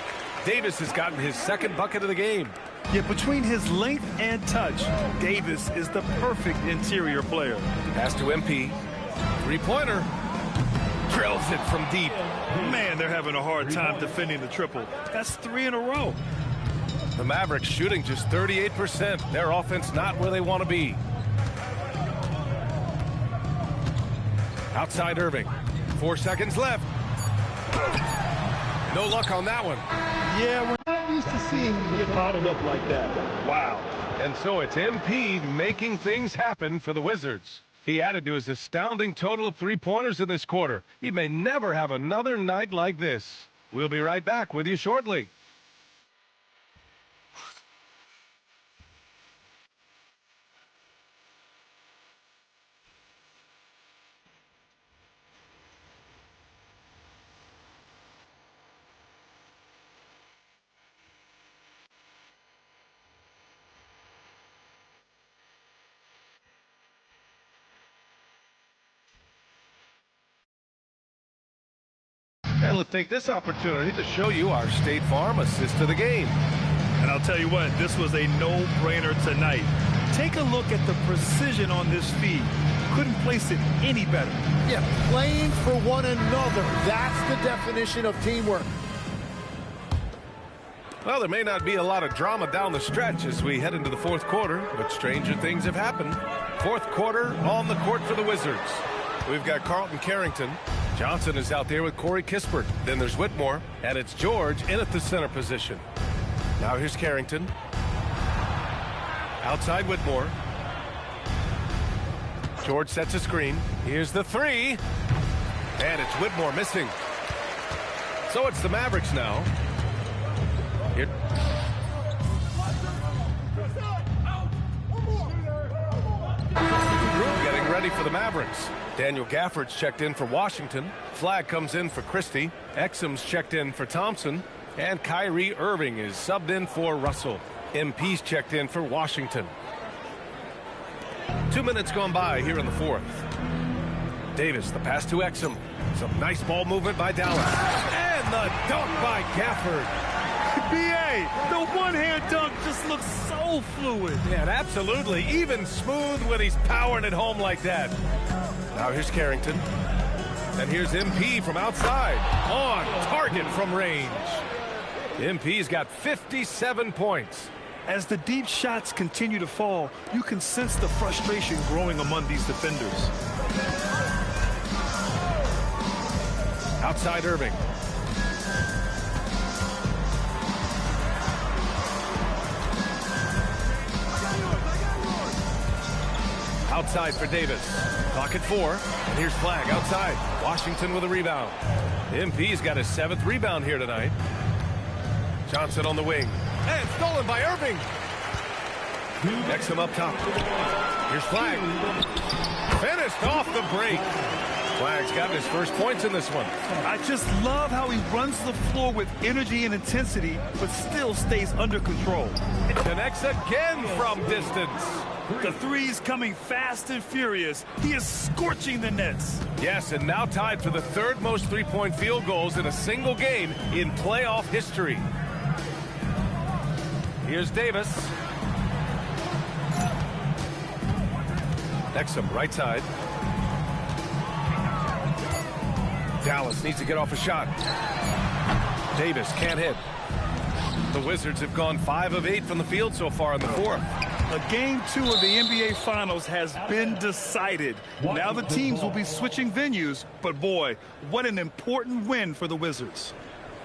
Davis has gotten his second bucket of the game. Yet between his length and touch, Davis is the perfect interior player. Pass to MP. Three-pointer. Drills it from deep. Man, they're having a hard time defending the triple. That's 3 in a row. The Mavericks shooting just 38%. Their offense not where they want to be. Outside Irving. 4 seconds left. No luck on that one. Yeah, we're not used to seeing him get bottled up like that. Wow. And so it's MP making things happen for the Wizards. He added to his astounding total of three-pointers in this quarter. He may never have another night like this. We'll be right back with you shortly. And we'll take this opportunity to show you our State Farm assist to the game. And I'll tell you what, this was a no-brainer tonight. Take a look at the precision on this feed. Couldn't place it any better. Yeah, playing for one another. That's the definition of teamwork. Well, there may not be a lot of drama down the stretch as we head into the fourth quarter, but stranger things have happened. Fourth quarter on the court for the Wizards. We've got Carlton Carrington. Johnson is out there with Corey Kispert. Then there's Whitmore, and it's George in at the center position. Now here's Carrington. Outside Whitmore. George sets a screen. Here's the three. And it's Whitmore missing. So it's the Mavericks now. Here. Getting ready for the Mavericks. Daniel Gafford's checked in for Washington. Flag comes in for Christie. Exum's checked in for Thompson. And Kyrie Irving is subbed in for Russell. MP's checked in for Washington. 2 minutes gone by here in the fourth. Davis, the pass to Exum. Some nice ball movement by Dallas. And the dunk by Gafford. B.A., the one-hand dunk just looks so fluid. Yeah, absolutely. Even smooth when he's powering it home like that. Now here's Carrington. And here's MP from outside. On target from range. MP's got 57 points. As the deep shots continue to fall, you can sense the frustration growing among these defenders. Outside Irving. Outside for Davis. Clock at 4. And here's Flag outside. Washington with a rebound. MP's got his 7th rebound here tonight. Johnson on the wing. And stolen by Irving. Exum up top. Here's Flag. Finished off the break. Flag's gotten his first points in this one. I just love how he runs the floor with energy and intensity, but still stays under control. Connects again from distance. The three's coming fast and furious. He is scorching the nets. Yes, and now tied for the 3rd most three-point field goals in a single game in playoff history. Here's Davis. Exum, right side. Dallas needs to get off a shot. Davis can't hit. The Wizards have gone 5 of 8 from the field so far in the fourth. Game 2 of the NBA Finals has been decided. Now the teams will be switching venues, but boy, what an important win for the Wizards.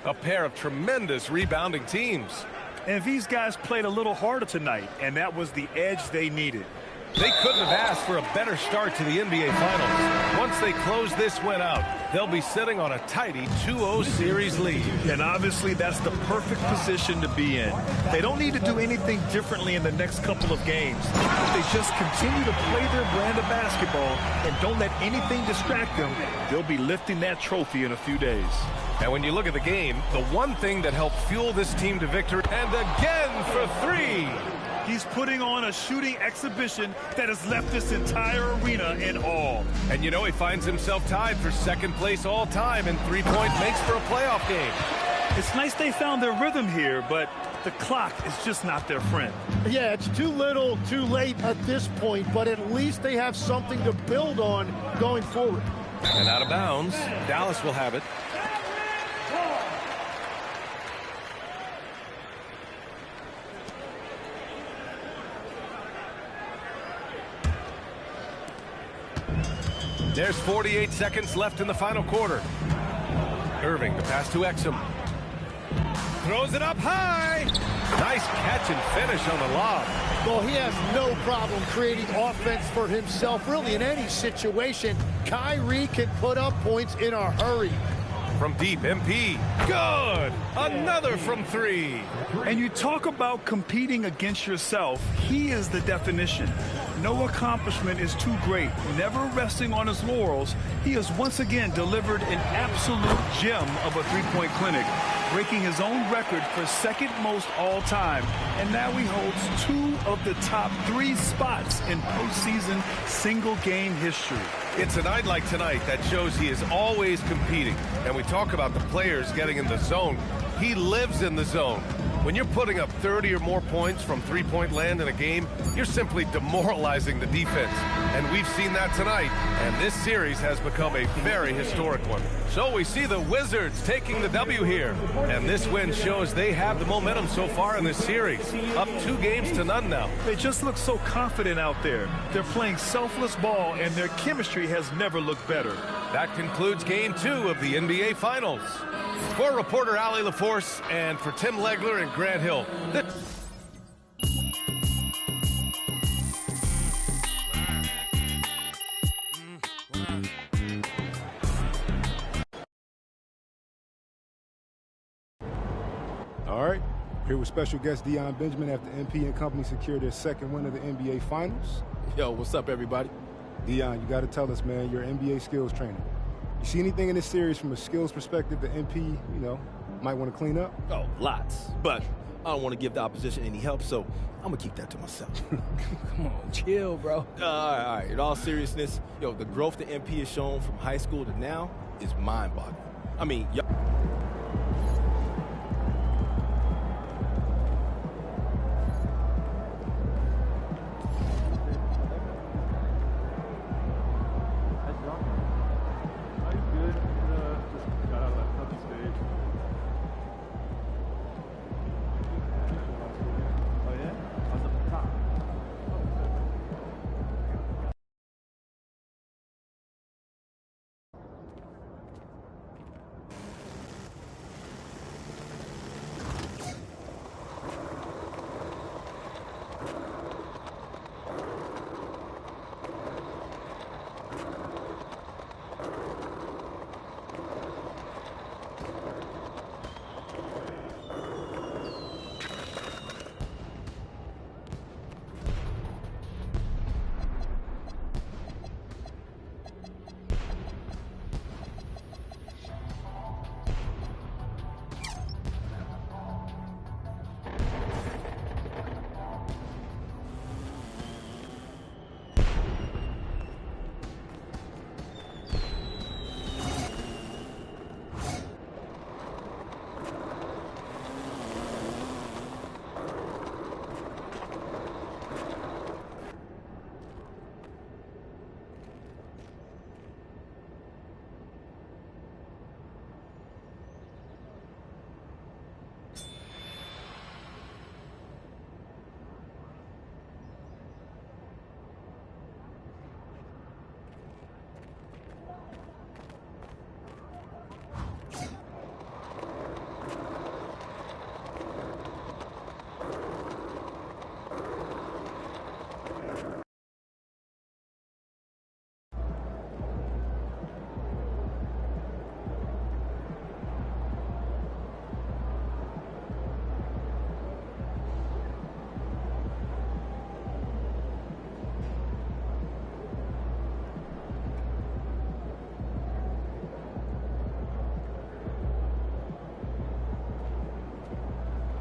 A pair of tremendous rebounding teams. And these guys played a little harder tonight, and that was the edge they needed. They couldn't have asked for a better start to the NBA Finals. Once they close this win out, they'll be sitting on a tidy 2-0 series lead. And obviously, that's the perfect position to be in. They don't need to do anything differently in the next couple of games. If they just continue to play their brand of basketball and don't let anything distract them, they'll be lifting that trophy in a few days. And when you look at the game, the one thing that helped fuel this team to victory, and again for three. He's putting on a shooting exhibition that has left this entire arena in awe. And you know, he finds himself tied for second place all time in three-point makes for a playoff game. It's nice they found their rhythm here, but the clock is just not their friend. Yeah, it's too little, too late at this point, but at least they have something to build on going forward. And out of bounds, Dallas will have it. There's 48 seconds left in the final quarter. Irving, the pass to Exum. Throws it up high. Nice catch and finish on the lob. Well, he has no problem creating offense for himself, really, in any situation. Kyrie can put up points in a hurry. From deep, MP. Good. Another from three. And you talk about competing against yourself. He is the definition. No accomplishment is too great. Never resting on his laurels, he has once again delivered an absolute gem of a three-point clinic, breaking his own record for second most all time. And now he holds 2 of the top 3 spots in postseason single game history. It's a night like tonight that shows he is always competing. And we talk about the players getting in the zone. He lives in the zone. When you're putting up 30 or more points from three-point land in a game, you're simply demoralizing the defense. And we've seen that tonight. And this series has become a very historic one. So we see the Wizards taking the W here. And this win shows they have the momentum so far in this series. Up 2 games to none now. They just look so confident out there. They're playing selfless ball, and their chemistry has never looked better. That concludes Game 2 of the NBA Finals. For reporter Allie LaForce and for Tim Legler and Grant Hill. All right, here with special guest Deion Benjamin after MP and company secured their second win of the NBA Finals. Yo, what's up, everybody? Deion, you got to tell us, man, you're an NBA skills trainer. You see anything in this series from a skills perspective that MP, might want to clean up? Oh, lots. But I don't want to give the opposition any help, so I'm going to keep that to myself. Come on, chill, bro. All right. In all seriousness, the growth that MP has shown from high school to now is mind-boggling. I mean,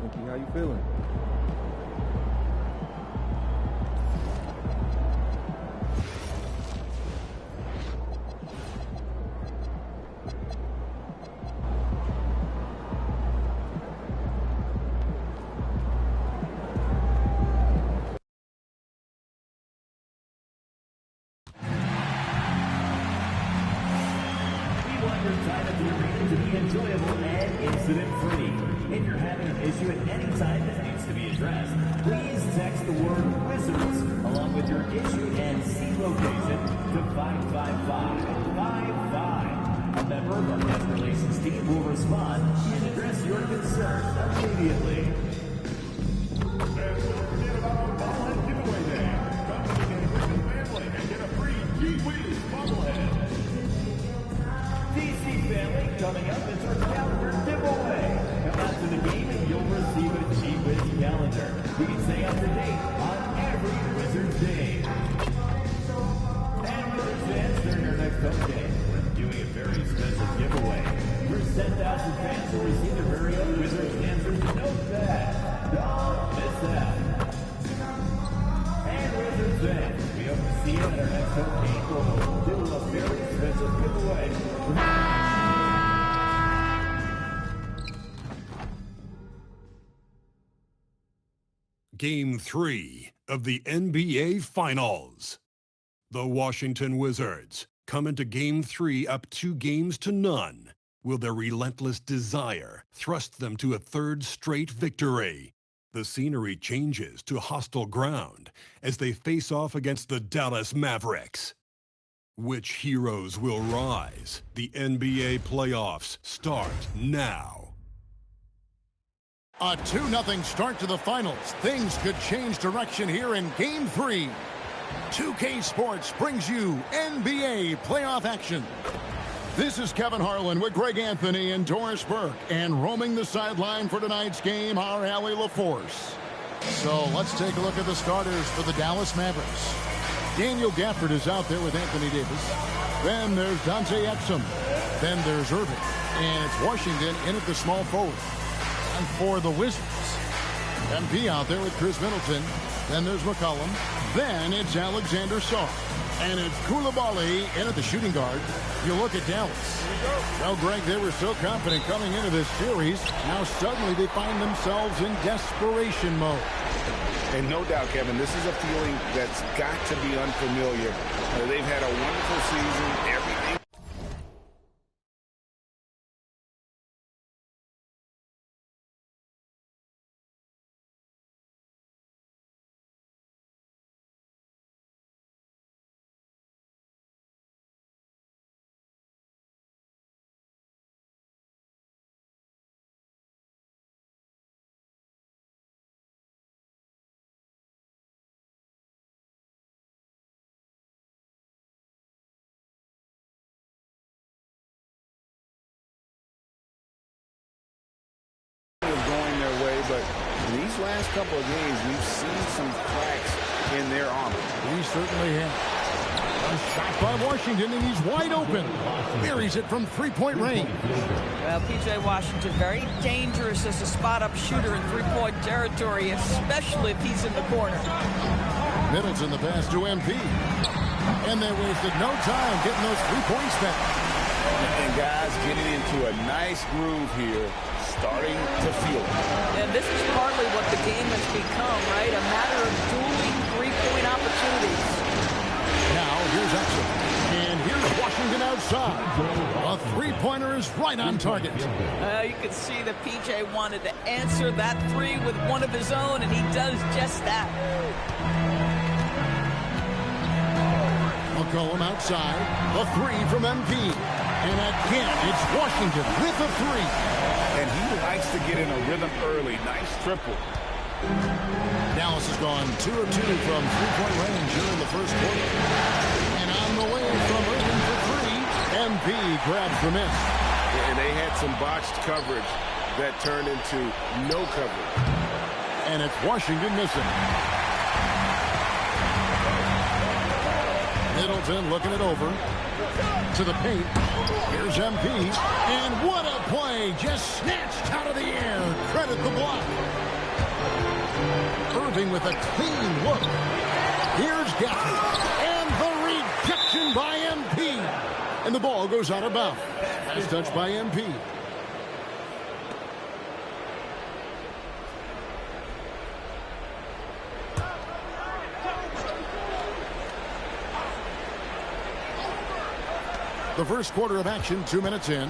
Mookie. How you feeling? Enjoyable and incident-free. If you're having an issue at any time that needs to be addressed, please text the word Wizards along with your issue and seat location to 55555. A member of our guest relations team will respond and address your concern immediately. And don't forget about our bobblehead giveaway day. Come to the game with your family and get a free G-Wiz bobblehead. DC family, coming up is our calendar giveaway. Come out to the game and you'll receive a G-Wiz calendar. You can stay up to date on every Wizards day. And Wizards fans, during our next home game, we're doing a very special giveaway. Your 10,000 fans will receive their very own Wizards answers. Note that. Don't miss out. And Wizards fans, we hope to see you at our next home game. We'll do a very special giveaway. Game 3 of the NBA Finals. The Washington Wizards come into Game 3 up 2-0. Will their relentless desire thrust them to a third straight victory? The scenery changes to hostile ground as they face off against the Dallas Mavericks. Which heroes will rise? The NBA playoffs start now. A 2-0 start to the finals. Things could change direction here in Game 3. 2K Sports brings you NBA playoff action. This is Kevin Harlan with Greg Anthony and Doris Burke. And roaming the sideline for tonight's game, our Allie LaForce. So let's take a look at the starters for the Dallas Mavericks. Daniel Gafford is out there with Anthony Davis. Then there's Dante Exum. Then there's Irving. And it's Washington in at the small forward. And for the Wizards, MP out there with Chris Middleton. Then there's McCollum. Then it's Alexander Sarr. And it's Koulibaly in at the shooting guard. You look at Dallas. Well, Greg, they were so confident coming into this series. Now suddenly they find themselves in desperation mode. And no doubt, Kevin, this is a feeling that's got to be unfamiliar. They've had a wonderful season. Everything. But in these last couple of games, we've seen some cracks in their armor. We certainly have. A shot by Washington, and he's wide open. Buries it from three-point range. Well, P.J. Washington, very dangerous as a spot-up shooter in three-point territory, especially if he's in the corner. Middleton the pass to MP. And they wasted no time getting those 3 points back. And guys getting into a nice groove here. Starting to feel it. And this is partly what the game has become, right? A matter of dueling three-point opportunities. Now, here's Exum. And here's Washington outside. A three-pointer is right on target. You can see that P.J. wanted to answer that three with one of his own, and he does just that. McCollum outside. A three from MP. And again, it's Washington with a three. And he likes to get in a rhythm early. Nice triple. Dallas has gone 2 of 2 from three-point range here in the first quarter. And on the way from Irving for three, MP grabs the miss. And they had some botched coverage that turned into no coverage. And it's Washington missing. Middleton Middleton looking it over to the paint. Here's MP. And what a play. Just snatched out of the air. Credit the block. Irving with a clean look. Here's Gaffney. And the rejection by MP. And the ball goes out of bounds. As touched by MP. The first quarter of action, 2 minutes in.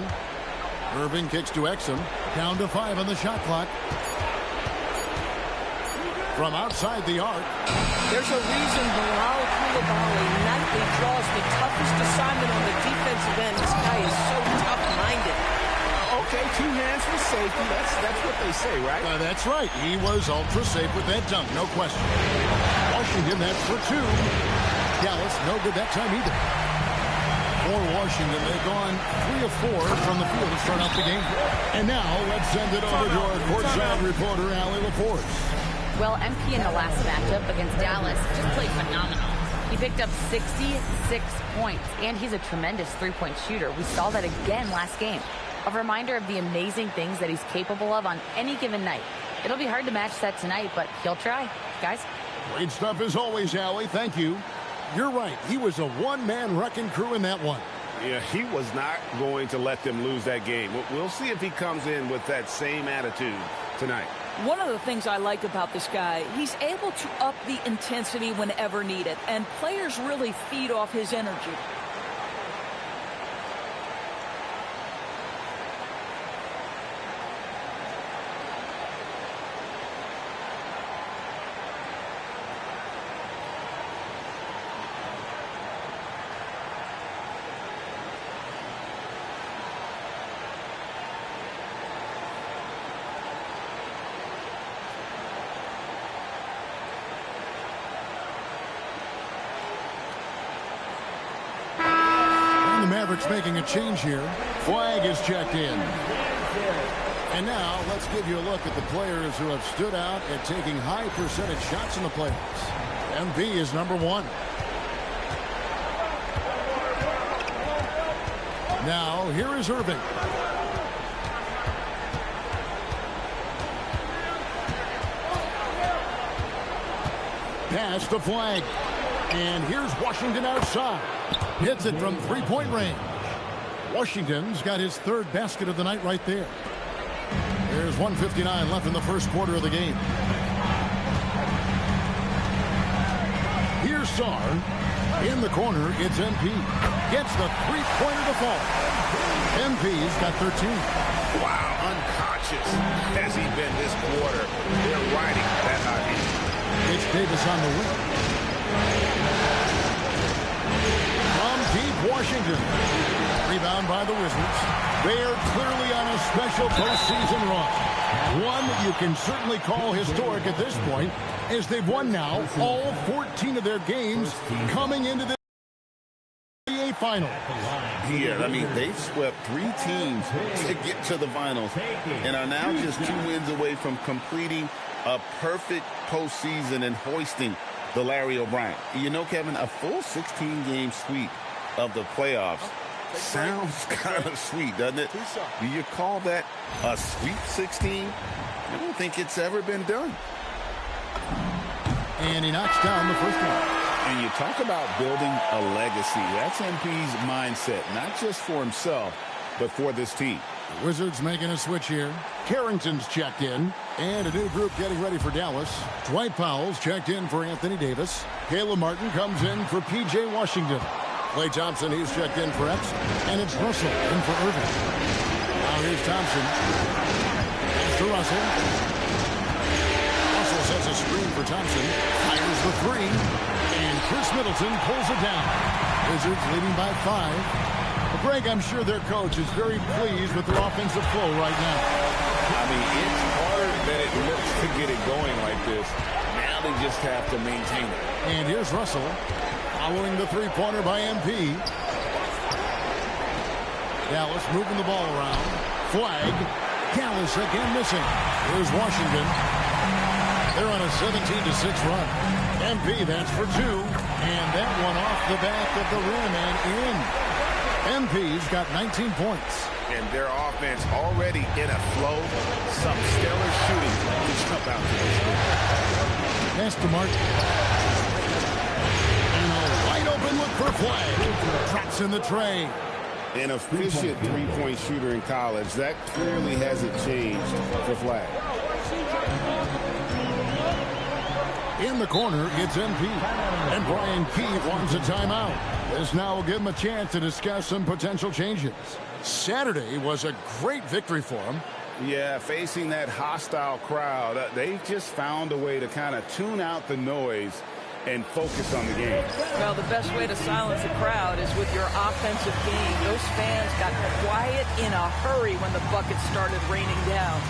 Irving kicks to Exum. Down to 5 on the shot clock. From outside the arc. There's a reason Bilal Coulibaly nightly draws the toughest assignment on the defensive end. This guy is so tough-minded. Okay, 2 hands for safety. That's what they say, right? That's right. He was ultra safe with that dunk, no question. Washington, that's for 2. Dallas, no good that time either. For Washington, they've gone 3 of 4 from the field to start out the game. And now, let's send it over to our courtside reporter, Allie LaForce. Well, MP in the last matchup against Dallas just played phenomenal. He picked up 66 points, and he's a tremendous three-point shooter. We saw that again last game. A reminder of the amazing things that he's capable of on any given night. It'll be hard to match that tonight, but he'll try. Guys? Great stuff as always, Allie. Thank you. You're right. He was a one-man wrecking crew in that one. Yeah, he was not going to let them lose that game. We'll see if he comes in with that same attitude tonight. One of the things I like about this guy, he's able to up the intensity whenever needed, and players really feed off his energy. Mavericks making a change here. Flag is checked in. And now let's give you a look at the players who have stood out at taking high percentage shots in the playoffs. MP is number 1. Now here is Irving. Pass the flag. And here's Washington outside. Hits it from three-point range. Washington's got his 3rd basket of the night right there. There's 1:59 left in the first quarter of the game. Here's Sarr. In the corner, it's MP. Gets the three-pointer to fall. MP's got 13. Wow, unconscious has he been this quarter. They're riding that hot hand. It's Davis on the wing. Deep Washington. Rebound by the Wizards. They are clearly on a special postseason run. One you can certainly call historic at this point, as they've won now all 14 of their games coming into the NBA Finals. Yeah, I mean, they've swept 3 teams to get to the finals and are now just 2 wins away from completing a perfect postseason and hoisting the Larry O'Brien. You know, Kevin, a full 16-game sweep of the playoffs sounds kind of sweet, doesn't it? Do you call that a sweet 16? I don't think it's ever been done. And he knocks down the first one. And you talk about building a legacy. That's MP's mindset, not just for himself, but for this team. The Wizards making a switch here. Carrington's checked in. And a new group getting ready for Dallas. Dwight Powell's checked in for Anthony Davis. Caleb Martin comes in for P.J. Washington. Klay Thompson, he's checked in for X. And it's Russell in for Irving. Now here's Thompson. Pass to Russell. Russell sets a screen for Thompson. Fires the 3. And Chris Middleton pulls it down. Wizards leading by 5. But Greg, I'm sure their coach is very pleased with their offensive flow right now. I mean, it's harder than it looks to get it going like this. Now they just have to maintain it. And here's Russell. Following the three-pointer by MP. Dallas moving the ball around. Flag. Dallas again missing. Here's Washington. They're on a 17-6 run. MP, that's for 2. And that one off the back of the rim and in. MP's got 19 points. And their offense already in a flow. Some stellar shooting to jump out to this group. Pass to Martin. And a wide open look for Flagg. Drops in the tray. An efficient three-point shooter in college. That clearly hasn't changed for Flagg. In the corner, it's MP. And Brian Keefe wants a timeout. This now will give him a chance to discuss some potential changes. Saturday was a great victory for him. Yeah, facing that hostile crowd, they just found a way to kind of tune out the noise and focus on the game. Well, the best way to silence a crowd is with your offensive game. Those fans got quiet in a hurry when the buckets started raining down.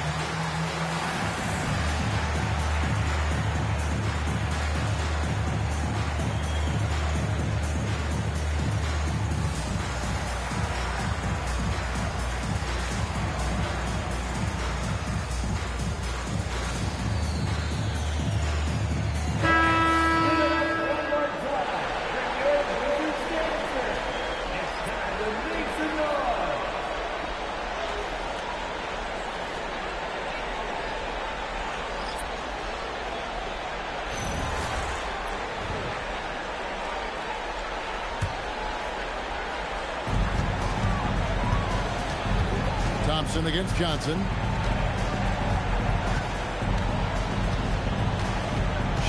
Thompson against Johnson.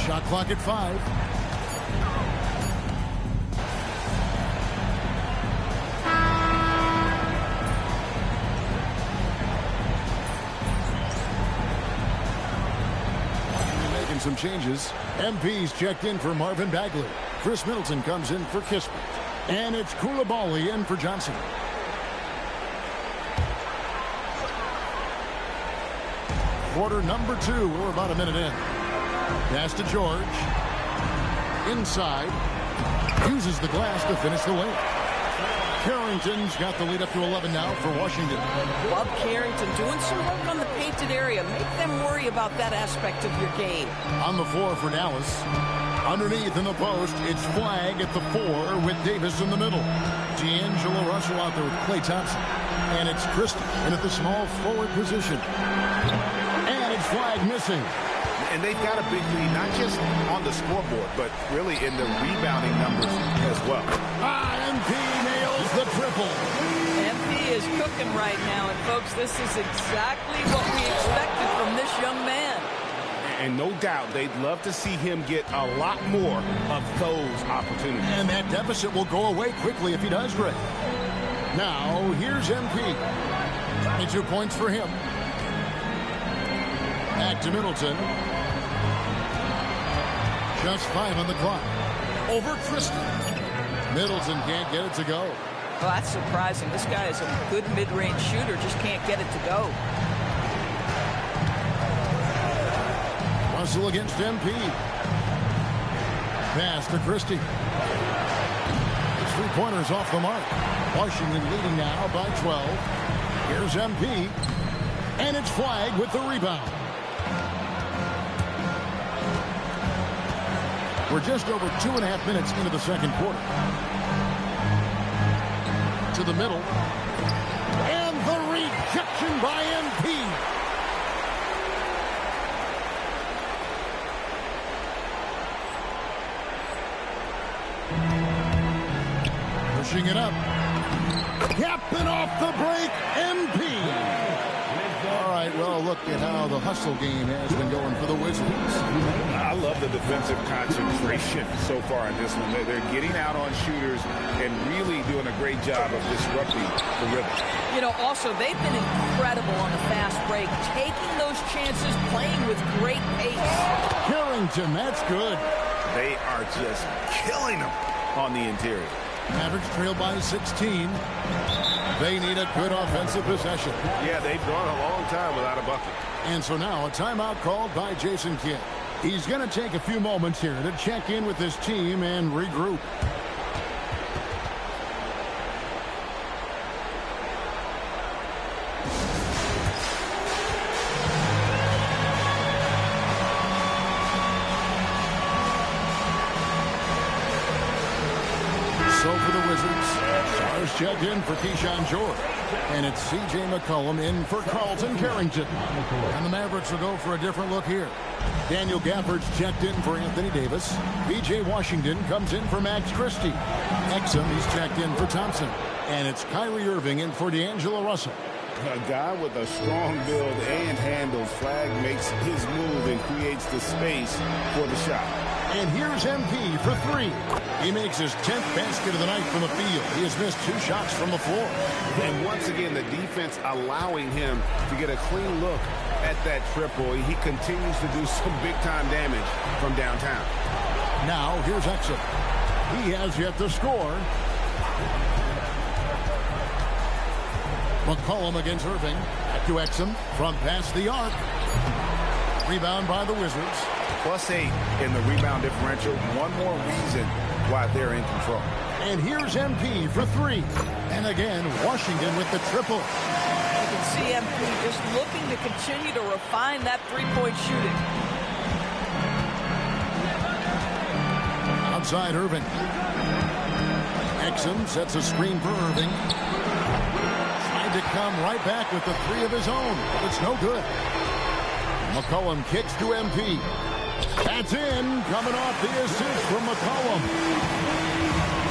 Shot clock at 5. Making some changes. MP's checked in for Marvin Bagley. Chris Middleton comes in for Kispert. And it's Koulibaly in for Johnson. Quarter number 2. We're about a minute in. Pass to George. Inside. Uses the glass to finish the lane. Carrington's got the lead up to 11 now for Washington. Bob Carrington doing some work on the painted area. Make them worry about that aspect of your game. On the floor for Dallas. Underneath in the post, it's Flagg at the 4 with Davis in the middle. D'Angelo Russell out there with Klay Thompson. And it's Christie in at the small forward position. And it's Flagg missing. And they've got a big lead, not just on the scoreboard, but really in the rebounding numbers as well. MP nails the triple. MP is cooking right now, and folks, this is exactly what we expected from this young man. And no doubt they'd love to see him get a lot more of those opportunities. And that deficit will go away quickly if he does great. Now, here's MP. 22 points for him. Back to Middleton. Just 5 on the clock. Over Tristan. Middleton can't get it to go. Well, that's surprising. This guy is a good mid-range shooter, just can't get it to go. Russell against MP. Pass to Christie. His three-pointers off the mark. Washington leading now by 12. Here's MP. And it's Flagg with the rebound. We're just over 2.5 minutes into the second quarter. To the middle. And the rejection by MP. Pushing it up. Capping off the break, MP. All right, well, look at how the hustle game has been going for the Wizards. I love the defensive concentration so far in this one. They're getting out on shooters and really doing a great job of disrupting the rhythm. You know, also, they've been incredible on the fast break, taking those chances, playing with great pace. Carrington, that's good. They are just killing them on the interior. Mavericks trail by 16. They need a good offensive possession. Yeah, they've gone a long time without a bucket. And so now a timeout called by Jason Kidd. He's going to take a few moments here to check in with his team and regroup. checked in for Keyshawn George. And it's C.J. McCollum in for Carlton Carrington. And the Mavericks will go for a different look here. Daniel Gafford's checked in for Anthony Davis. B.J. Washington comes in for Max Christie. Exum, he's checked in for Thompson. And it's Kyrie Irving in for D'Angelo Russell. A guy with a strong build and handles. Flag makes his move and creates the space for the shot. And here's MP for three. He makes his 10th basket of the night from the field. He has missed 2 shots from the floor. And once again, the defense allowing him to get a clean look at that triple. He continues to do some big-time damage from downtown. Now, here's Exum. He has yet to score. McCollum against Irving. Back to Exum from past the arc. Rebound by the Wizards. +8 in the rebound differential. One more reason why they're in control. And here's MP for three. And again, Washington with the triple. You can see MP just looking to continue to refine that three-point shooting. Outside Irving. Exum sets a screen for Irving. Tried to come right back with the three of his own, but it's no good. McCollum kicks to MP. That's in, coming off the assist from McCollum.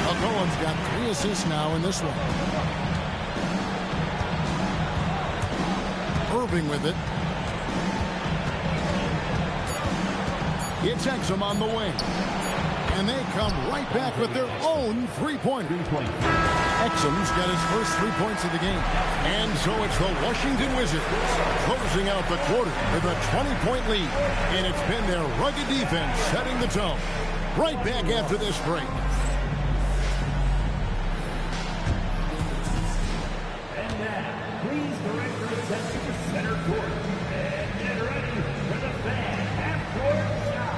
McCollum's got 3 assists now in this one. Irving with it. It's Exum on the wing. And they come right back with their own three-pointer. Exum's got his first 3 points of the game. And so it's the Washington Wizards closing out the quarter with a 20-point lead. And it's been their rugged defense setting the tone. Right back after this break. And now, please direct your attention to center court. And get ready for the fan half-court shot.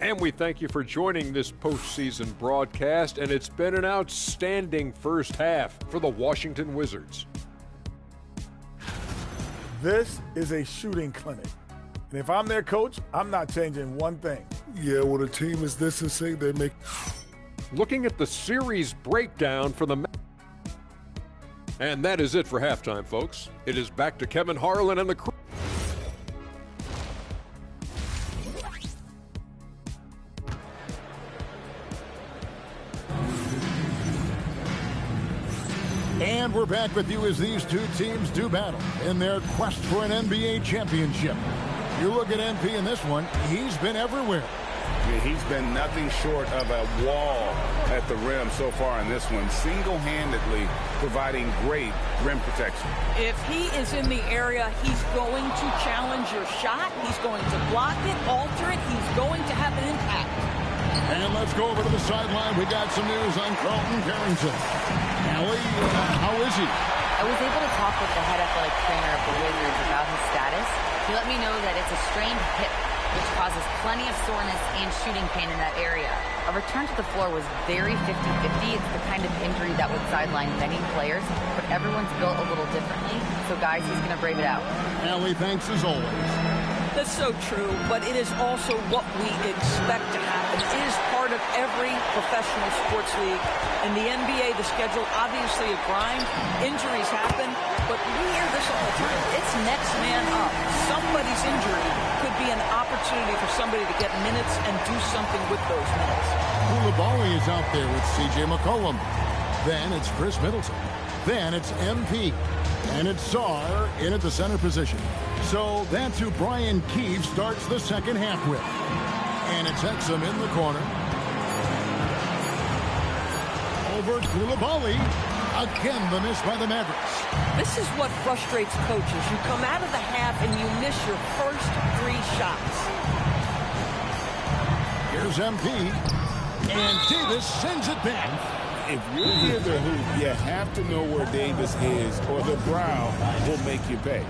And we thank you for joining this postseason broadcast, and it's been an outstanding first half for the Washington Wizards. This is a shooting clinic. And if I'm their coach, I'm not changing one thing. Yeah, when a team is this insane, they make... Looking at the series breakdown for the... And that is it for halftime, folks. It is back to Kevin Harlan and the crew. And we're back with you as these two teams do battle in their quest for an NBA championship. You look at MP in this one, he's been everywhere. Yeah, he's been nothing short of a wall at the rim so far in this one, single-handedly providing great rim protection. If he is in the area, he's going to challenge your shot. He's going to block it, alter it. He's going to have an impact. And let's go over to the sideline. We got some news on Carlton Carrington. Allie, how is he? I was able to talk with the head athletic trainer of the Wizards about his status. He let me know that it's a strained hip, which causes plenty of soreness and shooting pain in that area. A return to the floor was very 50-50. It's the kind of injury that would sideline many players, but everyone's built a little differently. So, guys, he's going to brave it out. Allie, thanks as always. That's so true, but it is also what we expect to happen. It is part of every professional sports league. In the NBA, the schedule, obviously a grind. Injuries happen, but we hear this all the time. It's next man up. Somebody's injury could be an opportunity for somebody to get minutes and do something with those minutes. Koulibaly is out there with C.J. McCollum. Then it's Chris Middleton. Then it's MP. And it's Sarr in at the center position. So that's who Brian Keefe starts the second half with. And it's Exum in the corner. Over Koulibaly. Again, the miss by the Mavericks. This is what frustrates coaches. You come out of the half and you miss your first 3 shots. Here's MP. And Davis sends it back. If you're near the hoop, you have to know where Davis is, or the brow will make you pay.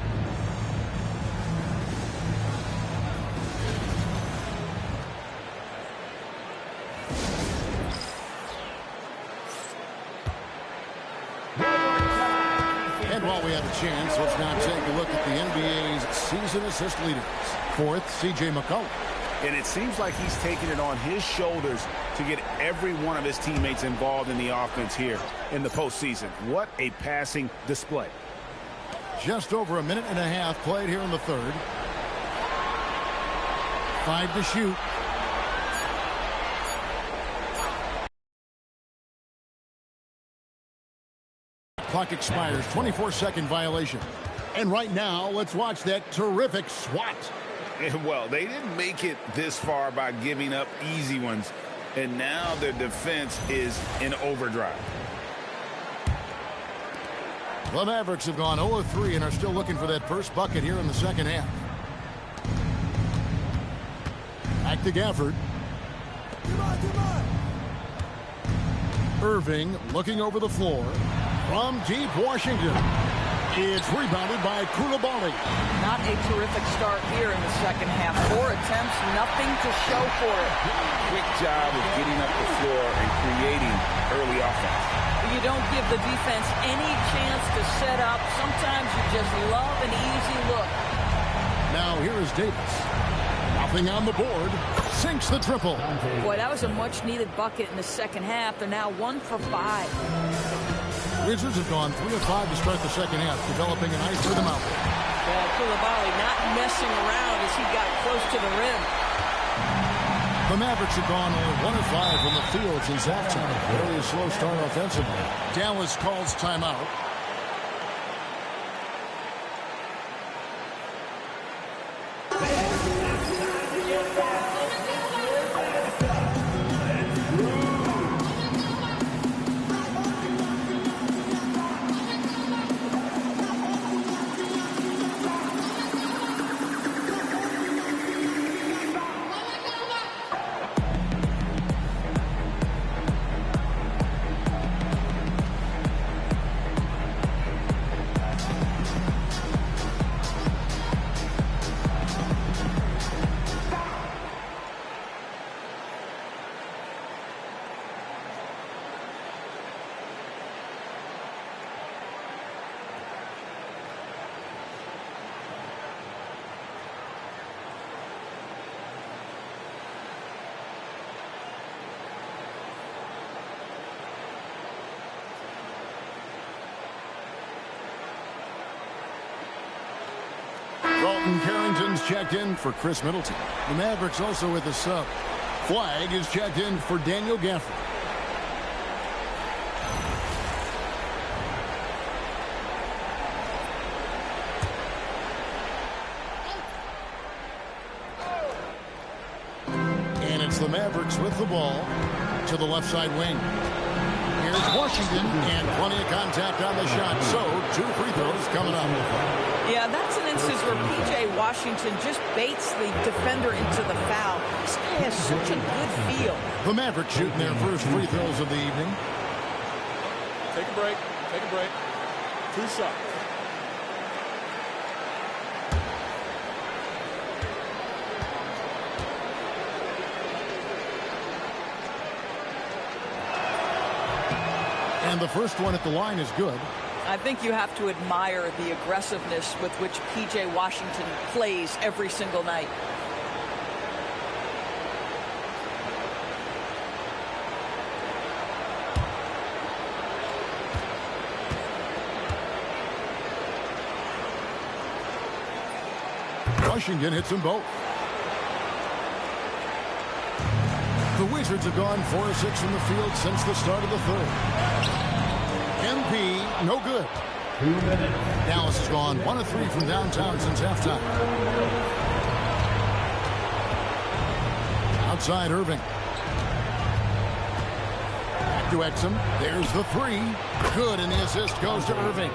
And while we have a chance, let's now take a look at the NBA's season assist leaders. Fourth, C.J. McCollum. And it seems like he's taking it on his shoulders to get every one of his teammates involved in the offense here in the postseason. What a passing display. Just over a minute and a half played here in the third. 5 to shoot. Clock expires. 24-second violation. And right now, let's watch that terrific swat. Well, they didn't make it this far by giving up easy ones. And now their defense is in overdrive. The Mavericks have gone 0-3 and are still looking for that first bucket here in the second half. Back to Gafford. Irving looking over the floor. From deep Washington. It's rebounded by Koulibaly. Not a terrific start here in the second half. 4 attempts, nothing to show for it. Quick job of getting up the floor and creating early offense. You don't give the defense any chance to set up. Sometimes you just love an easy look. Now here is Davis. Nothing on the board. Sinks the triple. Boy, that was a much-needed bucket in the second half. They're now 1 for 5. Wizards have gone 3 of 5 to start the second half, developing a nice rhythm out there. Well, Koulibaly not messing around as he got close to the rim. The Mavericks have gone only 1 of 5 from the field since halftime. Very slow start offensively. Dallas calls timeout. Dalton Carrington's checked in for Chris Middleton. The Mavericks also with a sub. Flag is checked in for Daniel Gafford. And it's the Mavericks with the ball to the left side wing. Here's Washington, and plenty of contact on the shot. So, 2 free throws coming up. Yeah, that's an instance where P.J. Washington just baits the defender into the foul. This guy has such a good feel. The Mavericks shooting their first free throws of the evening. Take a break. Take a break. 2 shots. And the first one at the line is good. I think you have to admire the aggressiveness with which P.J. Washington plays every single night. Washington hits them both. The Wizards have gone 4 of 6 from the field since the start of the third. MP, no good. Dallas has gone 1 of 3 from downtown since halftime. Outside Irving. Back to Exum. There's the 3. Good, and the assist goes to Irving.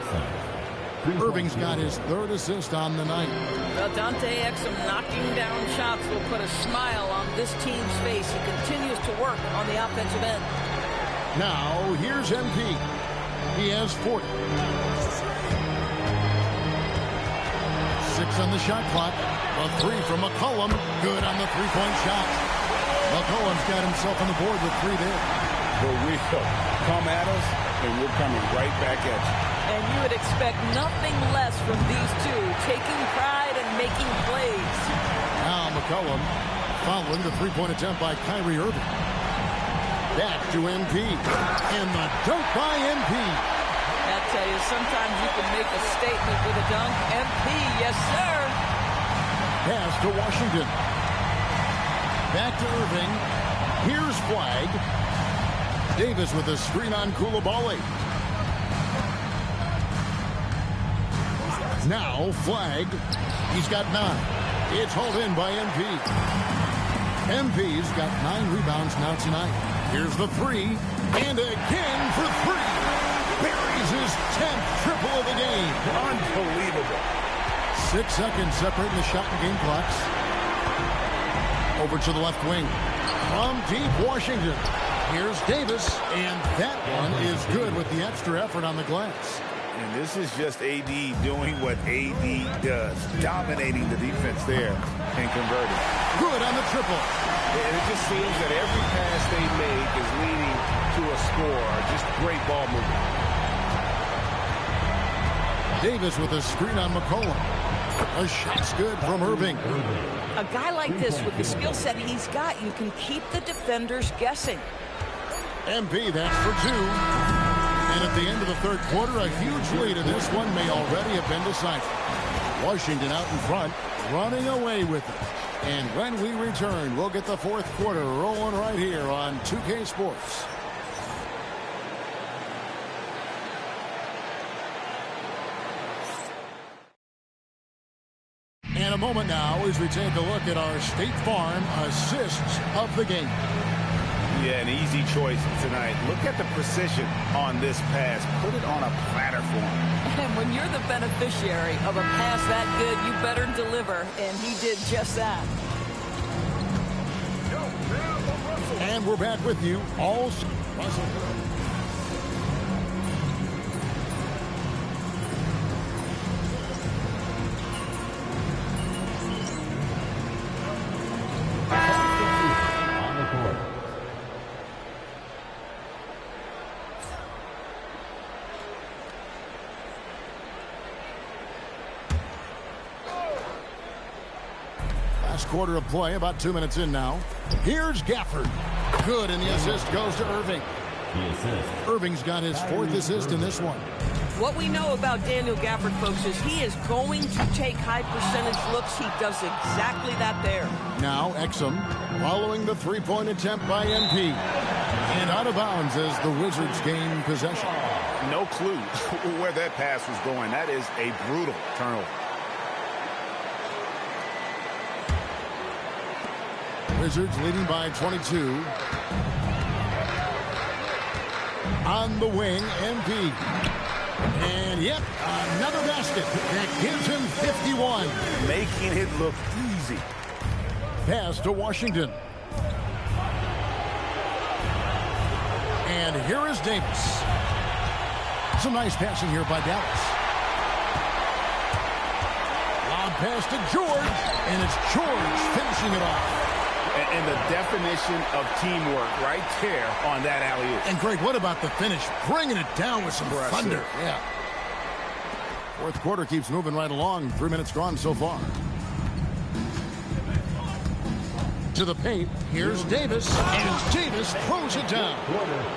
Irving's got his 3rd assist on the night. Well, Dante Exum knocking down shots will put a smile on this team's face. He continues to work on the offensive end. Now, here's MP. He has 40. 6 on the shot clock. A 3 from McCollum. Good on the three-point shot. McCollum's got himself on the board with 3 there. But we come at us, and we're coming right back at you. And you would expect nothing less from these two, taking pride and making plays. Now McCollum following the three-point attempt by Kyrie Irving. Back to MP. And the dunk by MP. I tell you, sometimes you can make a statement with a dunk. MP, yes, sir. Pass to Washington. Back to Irving. Here's Flag. Davis with a screen on Coulibaly. Now Flag. He's got 9. It's hauled in by MP. MP's got 9 rebounds now tonight. Here's the 3. And again for 3. Buries his 10th triple of the game. Unbelievable. 6 seconds separating the shot and game clocks. Over to the left wing. From deep Washington. Here's Davis. And that one is good with the extra effort on the glass. And this is just AD doing what AD does. Dominating the defense there and converting. Good on the triple. And it just seems that every pass they make is leading to a score. Just great ball movement. Davis with a screen on McCollum. A shot's good from Irving. A guy like this with the skill set he's got, you can keep the defenders guessing. MP, that's for 2. And at the end of the third quarter, a huge lead in this one may already have been decided. Washington out in front, running away with it. And when we return, we'll get the fourth quarter rolling right here on 2K Sports. And a moment now as we take a look at our State Farm assists of the game. Yeah, an easy choice tonight. Look at the precision on this pass. Put it on a platter for him. And when you're the beneficiary of a pass that good, you better deliver. And he did just that. And we're back with you all. Russell. Last quarter of play, about 2 minutes in now. Here's Gafford. Good, and the assist goes to Irving. Irving's got his 4th assist in this one. What we know about Daniel Gafford, folks, is he is going to take high percentage looks. He does exactly that there. Now Exum following the three-point attempt by MP. And out of bounds as the Wizards gain possession. No clue where that pass was going. That is a brutal turnover. Wizards leading by 22. On the wing, MP. And yep, another basket that gives him 51. Making it look easy. Pass to Washington. And here is Davis. Some nice passing here by Dallas. Lob pass to George, and it's George finishing it off. And the definition of teamwork right there on that alley-oop. And Greg, what about the finish? Bringing it down with some thunder. Yeah. Fourth quarter keeps moving right along. 3 minutes gone so far. To the paint. Here's Davis. And Davis throws it down.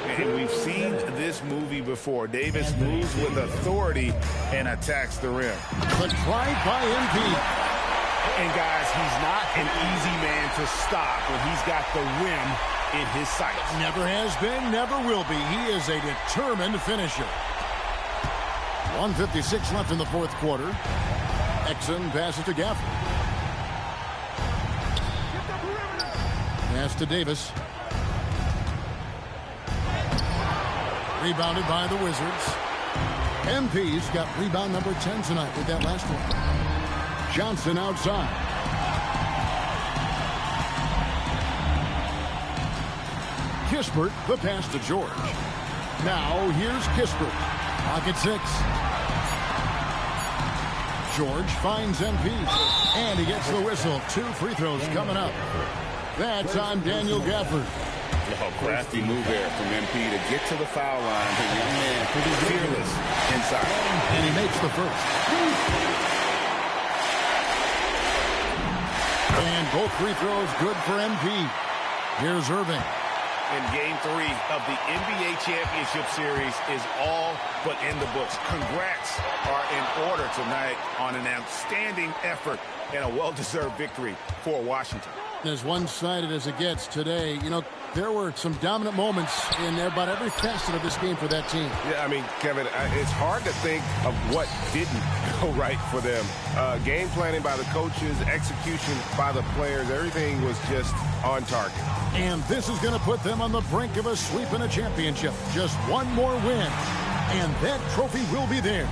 And we've seen this movie before. Davis moves with authority and attacks the rim. The drive by MP. And guys, he's not an easy man to stop when he's got the rim in his sights. Never has been, never will be. He is a determined finisher. 1:56 left in the fourth quarter. Exum passes to Gafford. Pass to Davis. Rebounded by the Wizards. MP's got rebound number 10 tonight with that last one. Johnson outside. Kispert, the pass to George. Now here's Kispert. Pocket 6. George finds MP. And he gets the whistle. 2 free throws coming up. That's on Daniel Gafford. Oh, crafty move there from MP to get to the foul line. The young man, pretty fearless inside. And he makes the first. And both free throws good for MP. Here's Irving. In Game 3 of the NBA Championship Series is all but in the books. Congrats are in order tonight on an outstanding effort and a well-deserved victory for Washington. As one-sided as it gets today, you know, there were some dominant moments in about every facet of this game for that team. Yeah, I mean, Kevin, it's hard to think of what didn't go right for them. Game planning by the coaches, execution by the players, everything was just on target. And this is going to put them on the brink of a sweep in a championship. Just one more win, and that trophy will be theirs.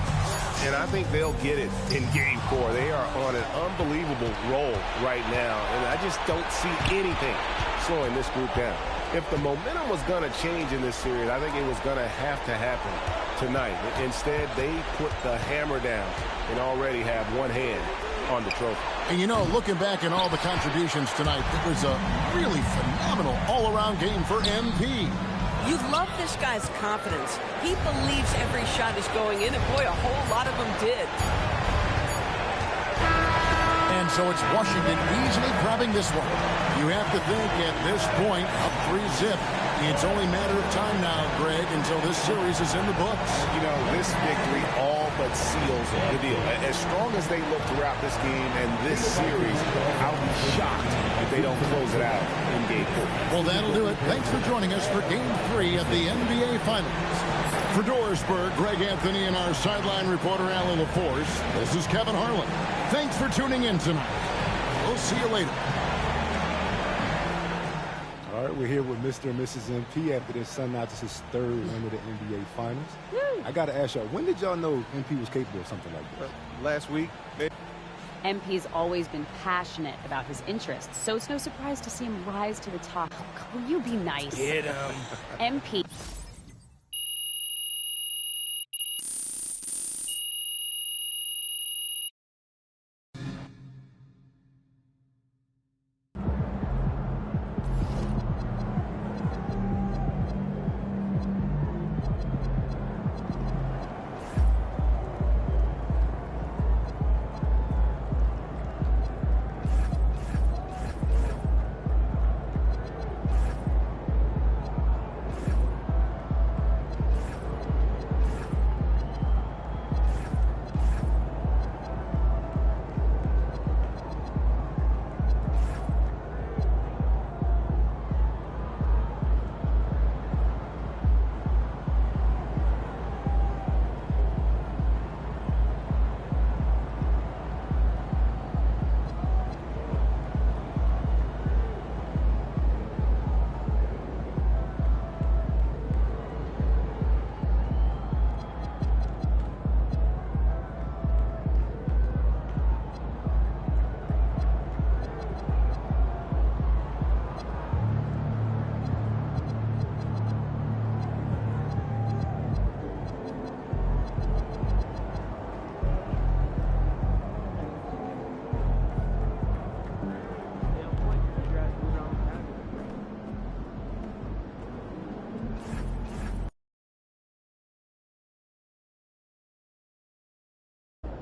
And I think they'll get it in Game 4. They are on an unbelievable roll right now, and I just don't see anything slowing this group down. If the momentum was going to change in this series, I think it was going to have to happen tonight. Instead, they put the hammer down and already have one hand on the trophy. And you know, looking back at all the contributions tonight, it was a really phenomenal all-around game for MP. You love this guy's confidence. He believes every shot is going in, and boy, a whole lot of them did. And so it's Washington easily grabbing this one. You have to think at this point, up 3-zip. It's only a matter of time now, Greg, until this series is in the books. You know, this victory all but seals the deal. As strong as they look throughout this game and this series, I'll be shocked if they don't close it out in Game 4. Well, that'll do it. Thanks for joining us for Game 3 of the NBA Finals. For Dorisburg, Greg Anthony and our sideline reporter, Allie LaForce, this is Kevin Harlan. Thanks for tuning in tonight. We'll see you later. All right, we're here with Mr. and Mrs. MP after their son now just his 3rd win of the NBA Finals. Woo. I got to ask y'all, when did y'all know MP was capable of something like this? Last week. MP's always been passionate about his interests, so it's no surprise to see him rise to the top. Will you be nice? Get him. MP.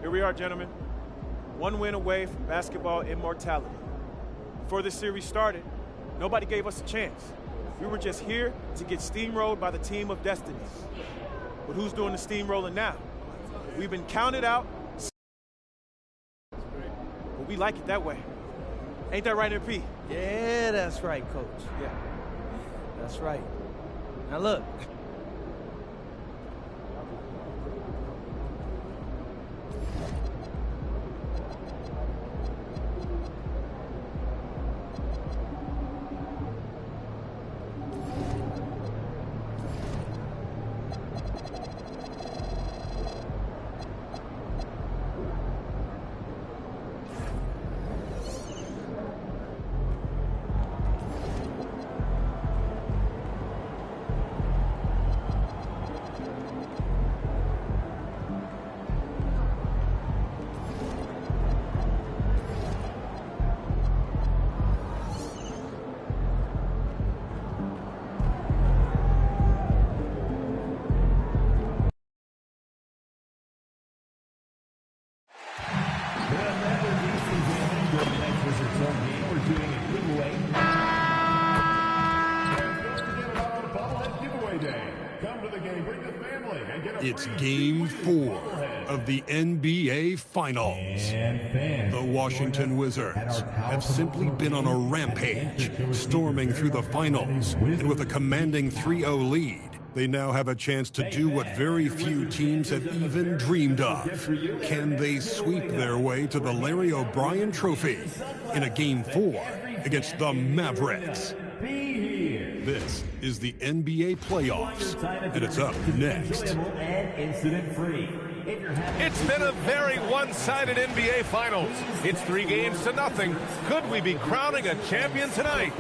Here we are, gentlemen. One win away from basketball immortality. Before this series started, nobody gave us a chance. We were just here to get steamrolled by the team of destiny. But who's doing the steamrolling now? We've been counted out, but we like it that way. Ain't that right, MP? Yeah, that's right, Coach. Yeah, that's right. Now look. During tonight's Wizards home game, we're doing a giveaway. Giveaway day. Come to the game, bring the family, and get a It's Game 4 of the NBA Finals. The Washington Wizards have simply been on a rampage, storming through the finals, and with a commanding 3-0 lead, they now have a chance to do what very few teams have even dreamed of. Can they sweep their way to the Larry O'Brien Trophy in a Game 4 against the Mavericks? This is the NBA playoffs, and it's up next. It's been a very one-sided NBA Finals. It's 3-0. Could we be crowning a champion tonight?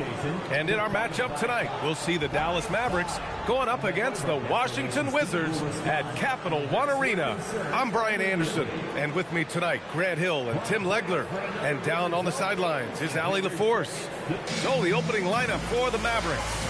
And in our matchup tonight, we'll see the Dallas Mavericks going up against the Washington Wizards at Capital One Arena. I'm Brian Anderson, and with me tonight, Grant Hill and Tim Legler. And down on the sidelines is Allie LaForce. So the opening lineup for the Mavericks.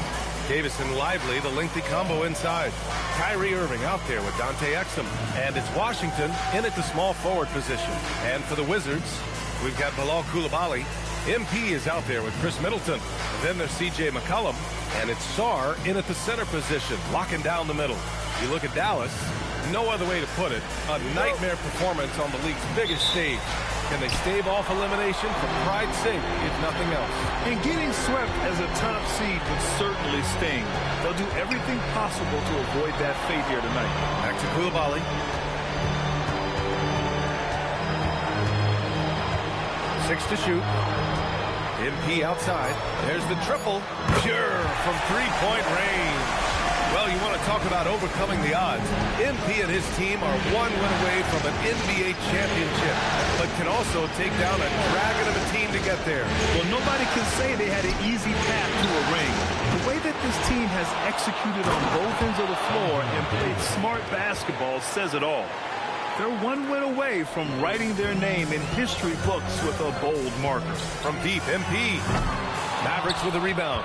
Davis and Lively, the lengthy combo inside. Kyrie Irving out there with Dante Exum. And it's Washington in at the small forward position. And for the Wizards, we've got Bilal Coulibaly. MP is out there with Chris Middleton. And then there's C.J. McCollum. And it's Sarr in at the center position, locking down the middle. You look at Dallas, no other way to put it, a nightmare performance on the league's biggest stage. Can they stave off elimination for pride's sake, if nothing else? And getting swept as a top seed would certainly sting. They'll do everything possible to avoid that fate here tonight. Back to Coulibaly. 6 to shoot. MP outside. There's the triple. Pure from three-point range. Well, you want to talk about overcoming the odds. MP and his team are one win away from an NBA championship, but can also take down a dragon of a team to get there. Well, nobody can say they had an easy path to a ring. The way that this team has executed on both ends of the floor and played smart basketball says it all. They're one win away from writing their name in history books with a bold marker. From deep, MP. Mavericks with a rebound.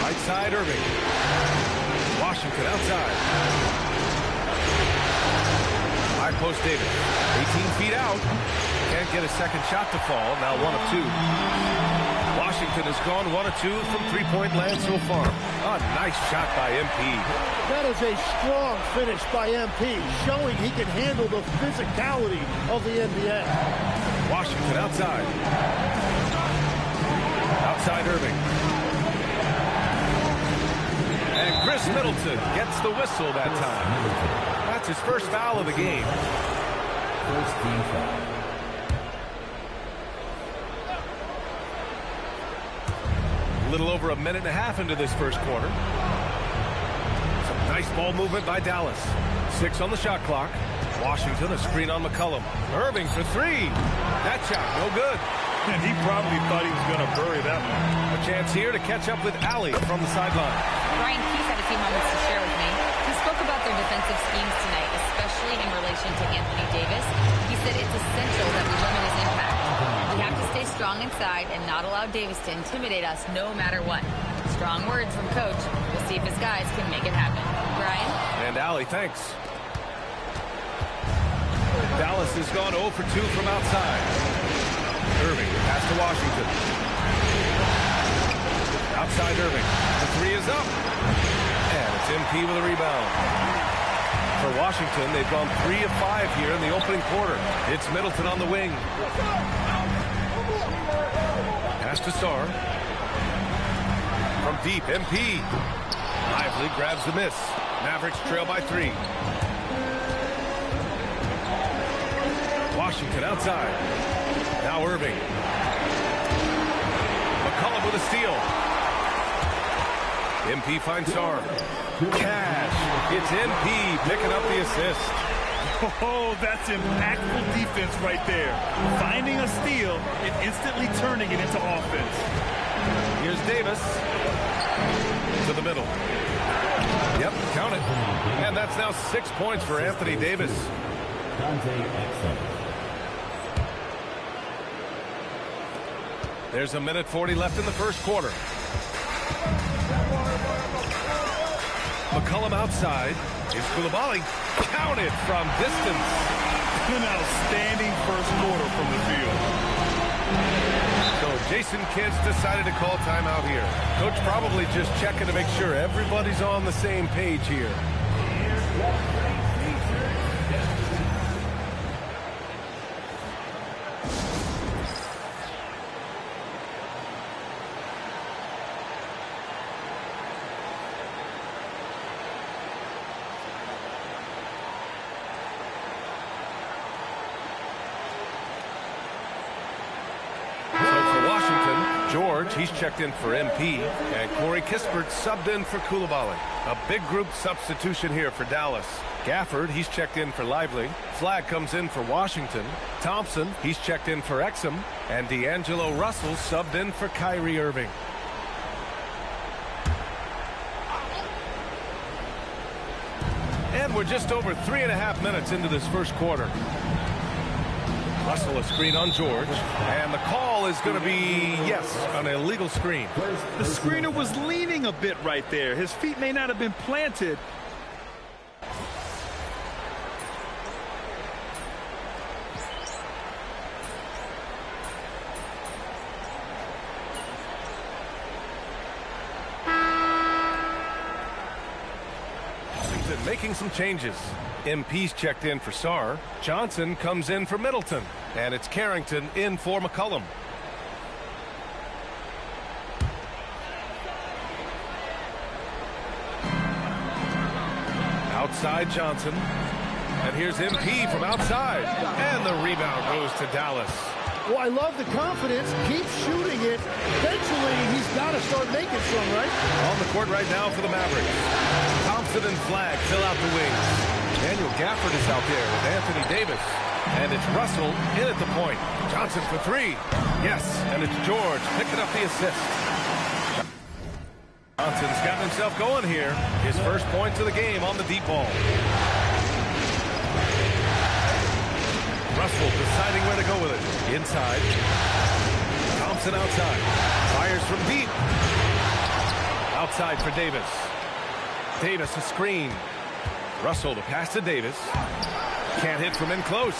Right side, Irving. Washington outside. High post, Davis. 18 feet out. Can't get a second shot to fall. Now 1 of 2. Washington has gone 1 of 2 from three-point land so far. A nice shot by MP. That is a strong finish by MP, showing he can handle the physicality of the NBA. Washington outside. Outside Irving. And Chris Middleton gets the whistle that time. That's his first foul of the game. First team foul. A little over a minute and a half into this first quarter. Some nice ball movement by Dallas. 6 on the shot clock. Washington, a screen on McCollum. Irving for 3. That shot, no good. And he probably thought he was going to bury that one. A chance here to catch up with Allie from the sideline. Brian Keith had a few moments to share with me. He spoke about their defensive schemes tonight, especially in relation to Anthony Davis. He said it's essential that we limit his impact. We have to stay strong inside and not allow Davis to intimidate us no matter what. Strong words from Coach. We'll see if his guys can make it happen. Brian? And Allie, thanks. Dallas has gone 0 for 2 from outside. Irving, pass to Washington. Outside Irving. The 3 is up. And it's MP with a rebound. For Washington, they've gone 3 of 5 here in the opening quarter. It's Middleton on the wing. Pass to Sarr. From deep, MP. Lively grabs the miss. Mavericks trail by 3. Washington outside. Now Irving. McCollum with a steal. MP finds Sarr. Cash. It's MP picking up the assist. Oh, that's impactful defense right there. Finding a steal and instantly turning it into offense. Here's Davis. To the middle. Yep, count it. And that's now 6 points for Anthony Davis. There's 1:40 left in the first quarter. McCollum outside. Here's Coulibaly. Counted from distance. An outstanding first quarter from the field. So Jason Kidd's decided to call timeout here. Coach probably just checking to make sure everybody's on the same page here. George, he's checked in for MP, and Corey Kispert subbed in for Coulibaly. A big group substitution here for Dallas. Gafford, he's checked in for Lively. Flagg comes in for Washington. Thompson, he's checked in for Exum. And D'Angelo Russell subbed in for Kyrie Irving. And we're just over 3.5 minutes into this first quarter. Russell a screen on George, and the call is going to be, yes, an illegal screen. The screener was leaning a bit right there. His feet may not have been planted. Washington making some changes. MP's checked in for Sarr. Johnson comes in for Middleton. And it's Carrington in for McCollum. Outside Johnson. And here's MP from outside. And the rebound goes to Dallas. Well, I love the confidence. Keep shooting it. Eventually, he's got to start making some, right? On the court right now for the Mavericks. Thompson and Flagg fill out the wings. Daniel Gafford is out there with Anthony Davis. And it's Russell in at the point. Johnson for three. Yes, and it's George picking up the assist. Johnson's gotten himself going here. His first points of the game on the deep ball. Russell deciding where to go with it. Inside. Thompson outside. Fires from deep. Outside for Davis. Davis a screen. Russell the pass to Davis. Can't hit from in close.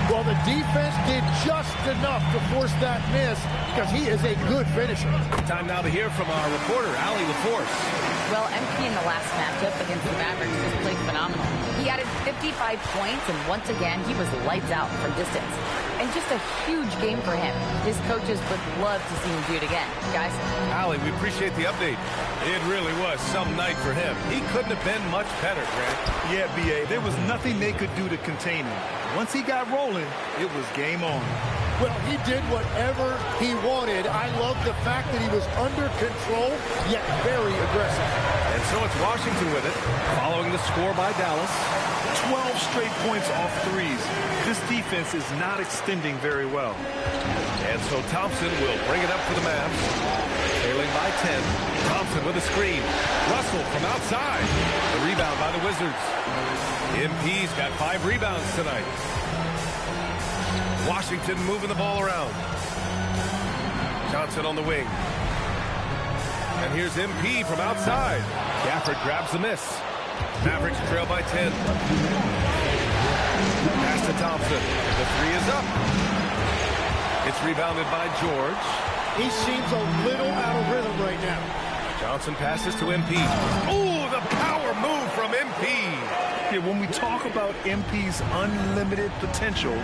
Well, the defense did just enough to force that miss because he is a good finisher. Time now to hear from our reporter, Allie LaForce. Well, MP in the last matchup against the Mavericks just played phenomenal. He added 55 points, and once again, he was lights out from distance. And just a huge game for him. His coaches would love to see him do it again. Guys? Allie, we appreciate the update. It really was some night for him. He couldn't have been much better, Grant. Yeah, B.A., there was nothing they could do to contain him. Once he got rolling, it was game on. Well, he did whatever he wanted. I love the fact that he was under control, yet very aggressive. And so it's Washington with it, following the score by Dallas. 12 straight points off threes. This defense is not extending very well. And so Thompson will bring it up for the Mavs. Trailing by 10. Thompson with a screen. Russell from outside. The rebound by the Wizards. MP's got 5 rebounds tonight. Washington moving the ball around. Johnson on the wing. And here's MP from outside. Gafford grabs the miss. Mavericks trail by 10. Pass to Thompson. The three is up. It's rebounded by George. He seems a little out of rhythm right now. Johnson passes to MP. Oh, the power move from MP. Yeah, when we talk about MP's unlimited potential,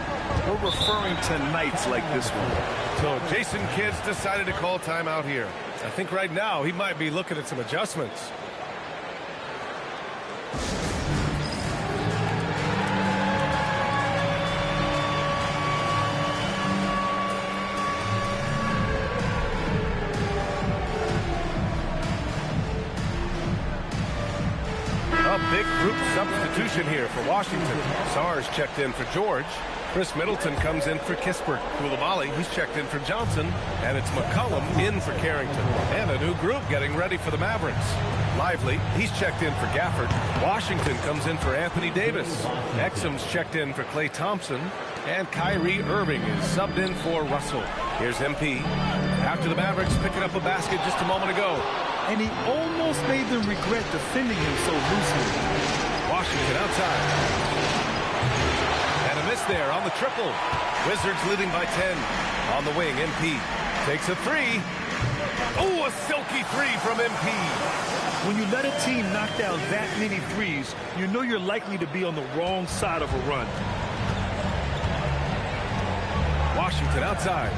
we're referring to nights like this one. So Jason Kidd's decided to call timeout here. I think right now he might be looking at some adjustments. A big group substitution here for Washington. Sarr's checked in for George. Chris Middleton comes in for Kispert. Coulibaly, he's checked in for Johnson. And it's McCollum in for Carrington. And a new group getting ready for the Mavericks. Lively, he's checked in for Gafford. Washington comes in for Anthony Davis. Exum's checked in for Klay Thompson. And Kyrie Irving is subbed in for Russell. Here's MP. After the Mavericks picking up a basket just a moment ago. And he almost made them regret defending him so loosely. Washington outside. And a twist there on the triple. Wizards leading by 10. On the wing, MP takes a three. Oh, a silky three from MP. When you let a team knock down that many threes, you know you're likely to be on the wrong side of a run. Washington outside.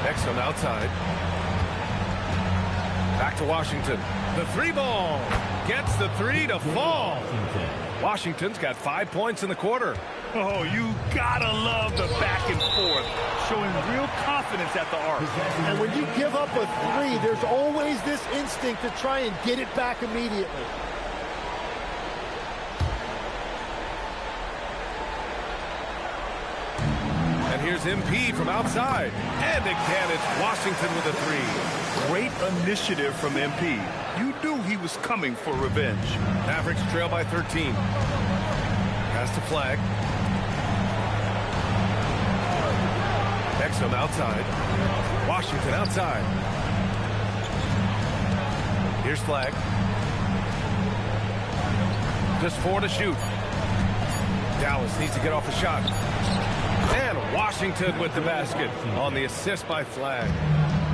Exum outside. Back to Washington. The three ball. Gets the three to fall. Washington's got 5 points in the quarter. Oh, you gotta love the back and forth, showing real confidence at the arc. And when you give up a three, there's always this instinct to try and get it back immediately. And here's MP from outside. And again, it's Washington with a three. Great initiative from MP. You knew he was coming for revenge. Mavericks trail by 13. Pass to Flag. Exum outside. Washington outside. Here's Flag. Just 4 to shoot. Dallas needs to get off a shot. And Washington with the basket on the assist by Flag.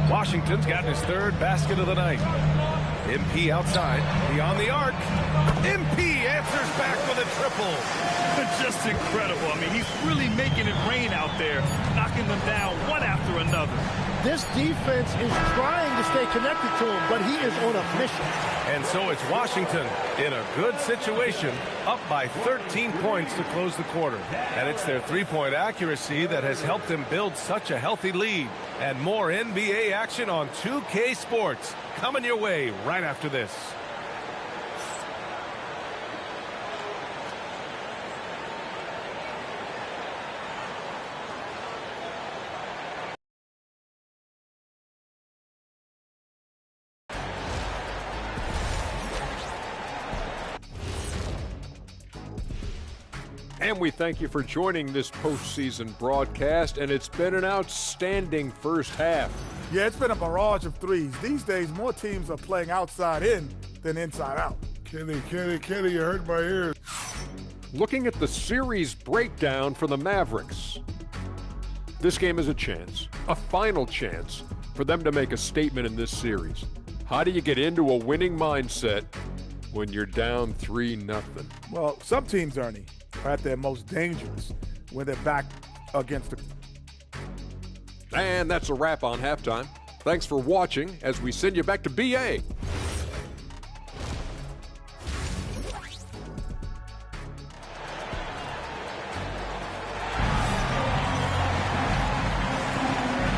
Washington's gotten his 3rd basket of the night. MP outside, beyond the arc. MP answers back with a triple. Just incredible. I mean, he's really making it rain out there, knocking them down one after another. This defense is trying to stay connected to him, but he is on a mission. And so it's Washington in a good situation, up by 13 points to close the quarter. And it's their three-point accuracy that has helped them build such a healthy lead. And more NBA action on 2K Sports coming your way right after this. And we thank you for joining this postseason broadcast, and it's been an outstanding first half. Yeah, it's been a barrage of threes. These days, more teams are playing outside in than inside out. Kenny, you hurt my ears. Looking at the series breakdown for the Mavericks, this game is a chance, a final chance, for them to make a statement in this series. How do you get into a winning mindset when you're down 3-0? Well, some teams, Ernie, are at their most dangerous when they're back against the... And that's a wrap on halftime. Thanks for watching as we send you back to BA.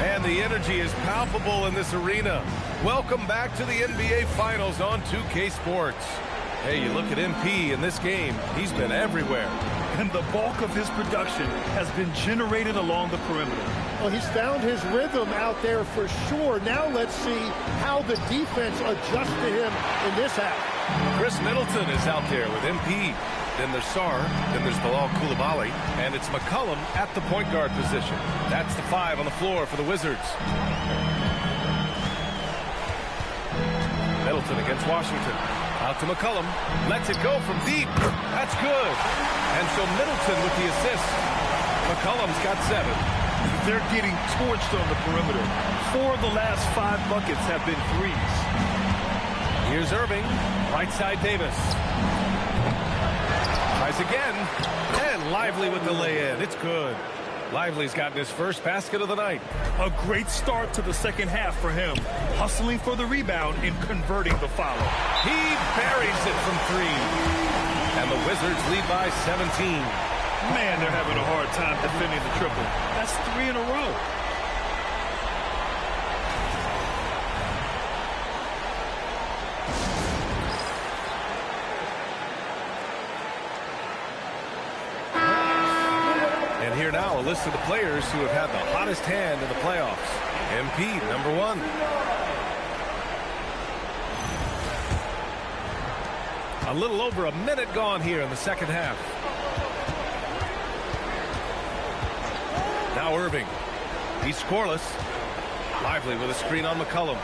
And the energy is palpable in this arena. Welcome back to the NBA Finals on 2K Sports. Hey, you look at MP in this game, he's been everywhere. And the bulk of his production has been generated along the perimeter. Well, he's found his rhythm out there for sure. Now let's see how the defense adjusts to him in this half. Chris Middleton is out there with MP. Then there's Sarr, then there's Bilal Coulibaly, and it's McCollum at the point guard position. That's the 5 on the floor for the Wizards. Middleton against Washington. Out to McCollum. Lets it go from deep. That's good. And so Middleton with the assist. McCollum's got 7. They're getting torched on the perimeter. 4 of the last 5 buckets have been threes. Here's Irving. Right side Davis. Tries again. And Lively with the lay-in. It's good. Lively's gotten his first basket of the night. A great start to the second half for him. Hustling for the rebound and converting the follow. He buries it from 3. And the Wizards lead by 17. Man, they're having a hard time defending the triple. That's 3 in a row. Here now, a list of the players who have had the hottest hand in the playoffs. MP, number 1. A little over a minute gone here in the second half. Now Irving. He's scoreless. Lively with a screen on McCollum.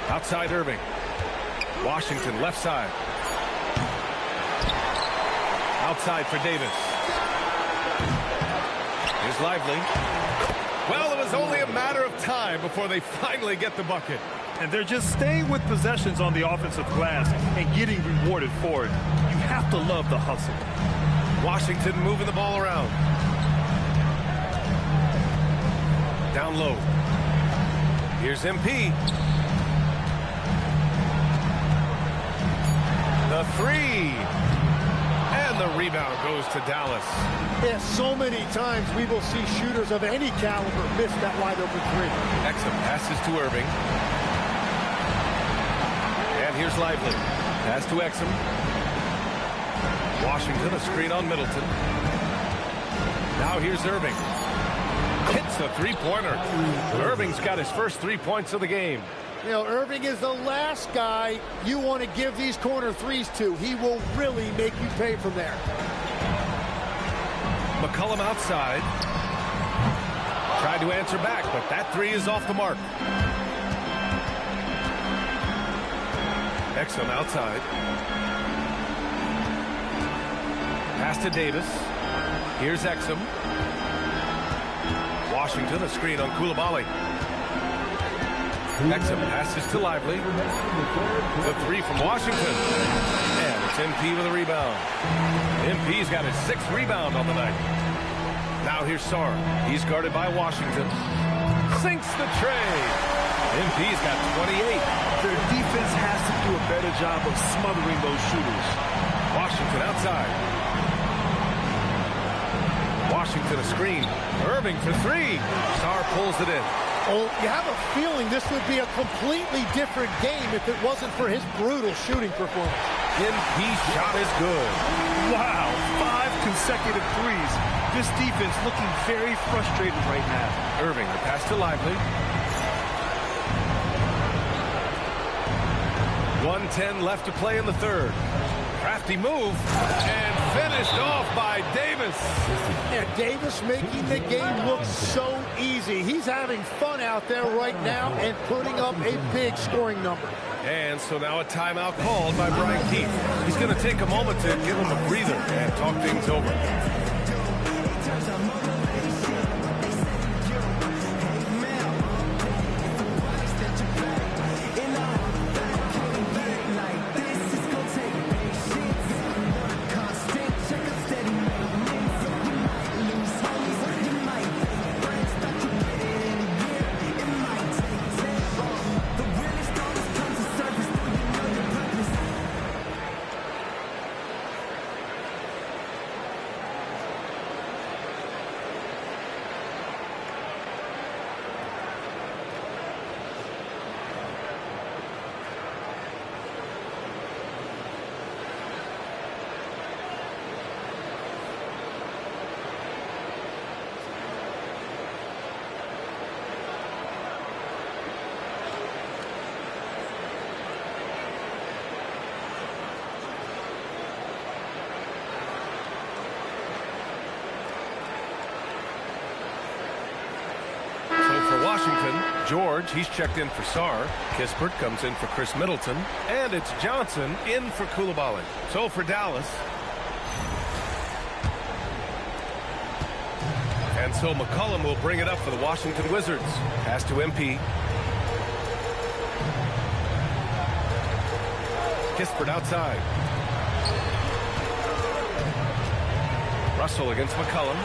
Outside Irving. Washington left side. outside for Davis. Here's Lively. Well, it was only a matter of time before they finally get the bucket. And they're just staying with possessions on the offensive glass and getting rewarded for it. You have to love the hustle. Washington moving the ball around. Down low. Here's MP. The three. And the rebound goes to Dallas. Yeah, so many times we will see shooters of any caliber miss that wide open three. Exum passes to Irving. And here's Lively. Pass to Exum. Washington, a screen on Middleton. Now here's Irving. Hits a three-pointer. Irving's got his first 3 points of the game. You know, Irving is the last guy you want to give these corner threes to. He will really make you pay from there. McCollum outside. Tried to answer back, but that three is off the mark. Exum outside. Pass to Davis. Here's Exum. Washington, a screen on Coulibaly. Exum passes to Lively. The three from Washington. And it's MP with a rebound. MP's got his 6th rebound on the night. Now here's Sarr. He's guarded by Washington. Sinks the tray. MP's got 28. Their defense has to do a better job of smothering those shooters. Washington outside. Washington a screen. Irving for three. Sarr pulls it in. Oh, you have a feeling this would be a completely different game if it wasn't for his brutal shooting performance. MP's shot is good. Wow, 5 consecutive threes. This defense looking very frustrated right now. Irving, the pass to Lively. 1:10 left to play in the third. Crafty move, and finished off by Davis. Yeah, Davis making the game look so easy. He's having fun out there right now and putting up a big scoring number. And so now a timeout called by Brian Keith. He's going to take a moment to give him a breather and talk things over. Washington, George, he's checked in for Sarr. Kispert comes in for Chris Middleton. And it's Johnson in for Coulibaly. So for Dallas. And so McCollum will bring it up for the Washington Wizards. Pass to MP. Kispert outside. Russell against McCollum.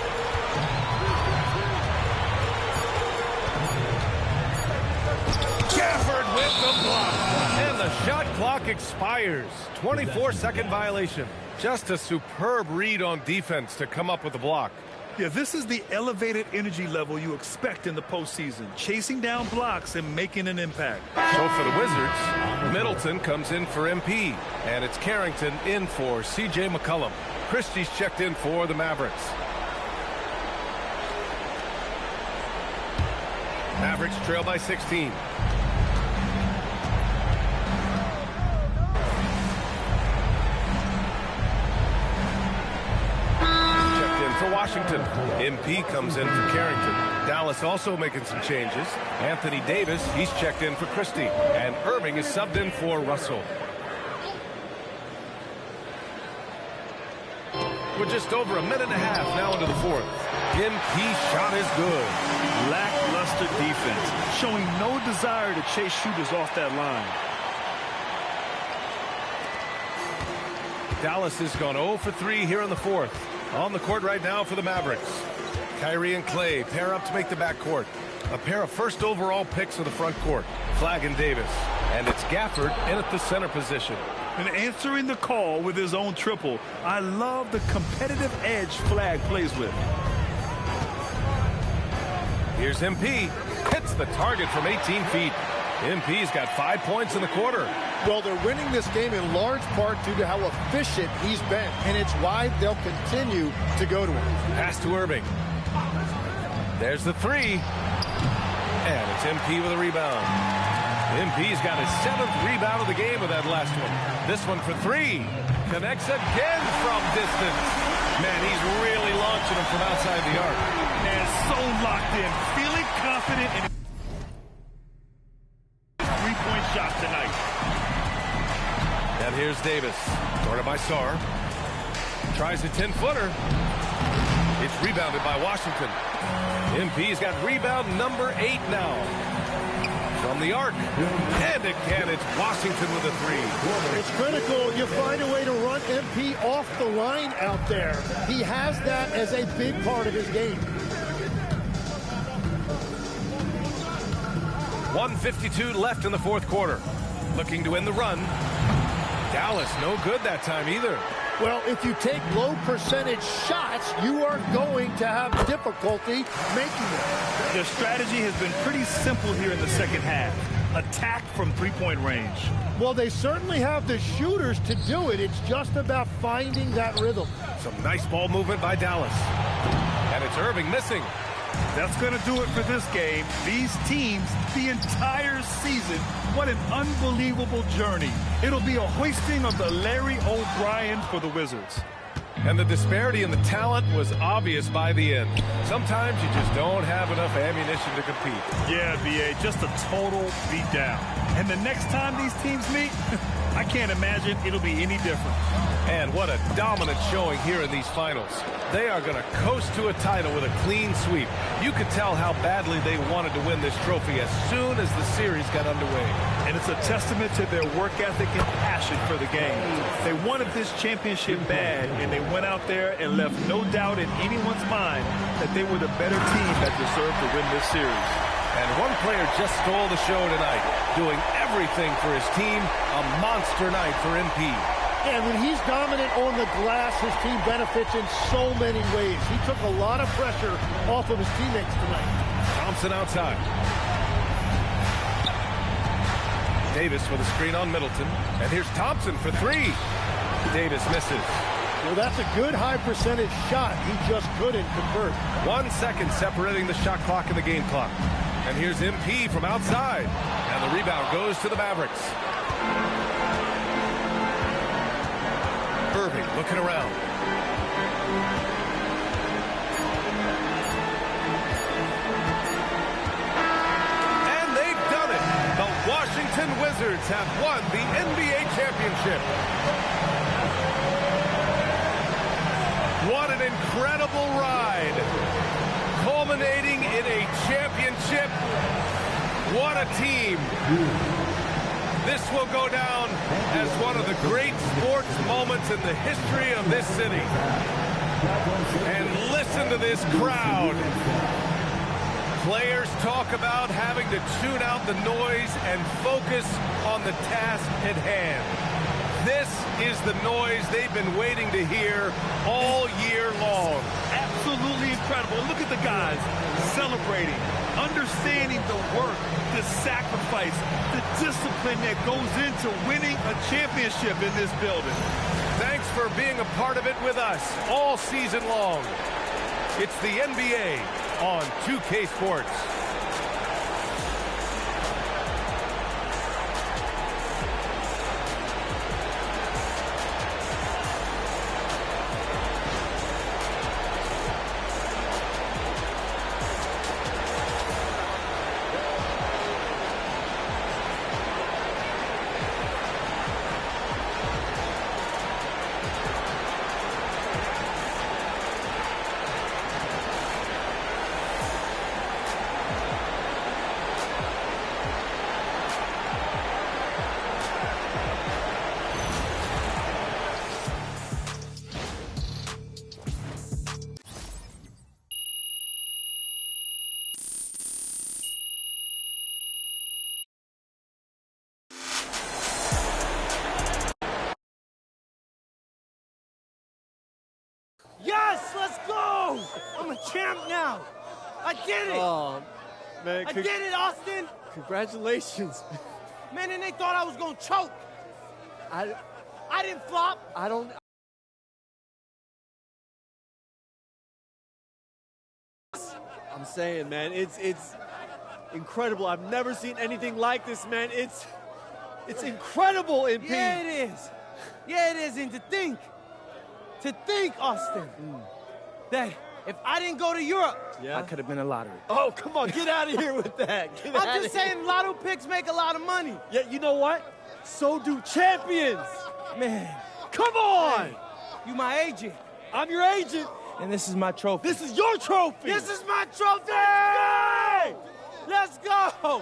Gafford with the block. And the shot clock expires. 24-second violation. Just a superb read on defense to come up with the block. Yeah, this is the elevated energy level you expect in the postseason. Chasing down blocks and making an impact. So for the Wizards, Middleton comes in for MP. And it's Carrington in for C.J. McCollum. Christie's checked in for the Mavericks. Mavericks trail by 16. For Washington, MP comes in for Carrington. Dallas also making some changes. Anthony Davis, he's checked in for Christie. And Irving is subbed in for Russell. We're just over a minute and a half now into the fourth. MP shot is good. Lackluster defense, showing no desire to chase shooters off that line. Dallas has gone 0 for 3 here in the fourth. On the court right now for the Mavericks. Kyrie and Clay pair up to make the backcourt. A pair of first overall picks for the front court. Flagg and Davis. And it's Gafford in at the center position. And answering the call with his own triple. I love the competitive edge Flagg plays with. Here's MP. Hits the target from 18 feet. MP's got 5 points in the quarter. Well, they're winning this game in large part due to how efficient he's been, and it's why they'll continue to go to him. Pass to Irving. There's the three. And it's MP with a rebound. MP's got his 7th rebound of the game with that last one. This one for 3. Connects again from distance. Man, he's really launching him from outside the arc. And so locked in, feeling confident in his three-point shot tonight. And here's Davis. Guarded by Sarr. Tries a 10-footer. It's rebounded by Washington. MP's got rebound number 8 now. From the arc. And again, it's Washington with a 3. It's critical you find a way to run MP off the line out there. He has that as a big part of his game. 1:52 left in the fourth quarter. Looking to win the run. Dallas no good that time either. Well, if you take low percentage shots, you are going to have difficulty making them. Their strategy has been pretty simple here in the second half. Attack from three-point range. Well, they certainly have the shooters to do it. It's just about finding that rhythm. Some nice ball movement by Dallas. And it's Irving missing. That's going to do it for this game. These teams, the entire season, what an unbelievable journey. It'll be a hoisting of the Larry O'Brien for the Wizards. And the disparity in the talent was obvious by the end. Sometimes you just don't have enough ammunition to compete. Yeah, B.A., just a total beatdown. And the next time these teams meet, I can't imagine it'll be any different. And what a dominant showing here in these finals. They are going to coast to a title with a clean sweep. You could tell how badly they wanted to win this trophy as soon as the series got underway. And it's a testament to their work ethic and passion for the game. They wanted this championship bad, and they went out there and left no doubt in anyone's mind that they were the better team that deserved to win this series. And one player just stole the show tonight, doing everything for his team. A monster night for MP. And when he's dominant on the glass, his team benefits in so many ways. He took a lot of pressure off of his teammates tonight. Thompson outside. Davis with a screen on Middleton. And here's Thompson for 3. Davis misses. Well, that's a good high percentage shot. He just couldn't convert. 1 second separating the shot clock and the game clock. And here's MP from outside. And the rebound goes to the Mavericks. Irving looking around. And they've done it. The Washington Wizards have won the NBA championship. What an incredible ride. Culminating in a championship. What a team. This will go down as one of the great sports moments in the history of this city. And listen to this crowd. Players talk about having to tune out the noise and focus on the task at hand. This is the noise they've been waiting to hear all year long. Absolutely incredible. Look at the guys celebrating, understanding the work, the sacrifice, the discipline that goes into winning a championship in this building. Thanks for being a part of it with us all season long. It's the NBA on 2K Sports. Yes, let's go! I'm a champ now. I did it! Oh, man. I did it, Austin! Congratulations. Man, and they thought I was gonna choke. I didn't flop. I don't... I'm saying, man, it's incredible. I've never seen anything like this, man. It's incredible, MP. Yeah, it is. Yeah, it is. And to think, Austin, that if I didn't go to Europe, I could have been a lottery. Oh, come on, get out of here with that. I'm just saying lotto picks make a lot of money. Yeah, you know what? So do champions. Man. Come on. Hey, you my agent. I'm your agent. And this is my trophy. This is your trophy. This is my trophy. Let's go.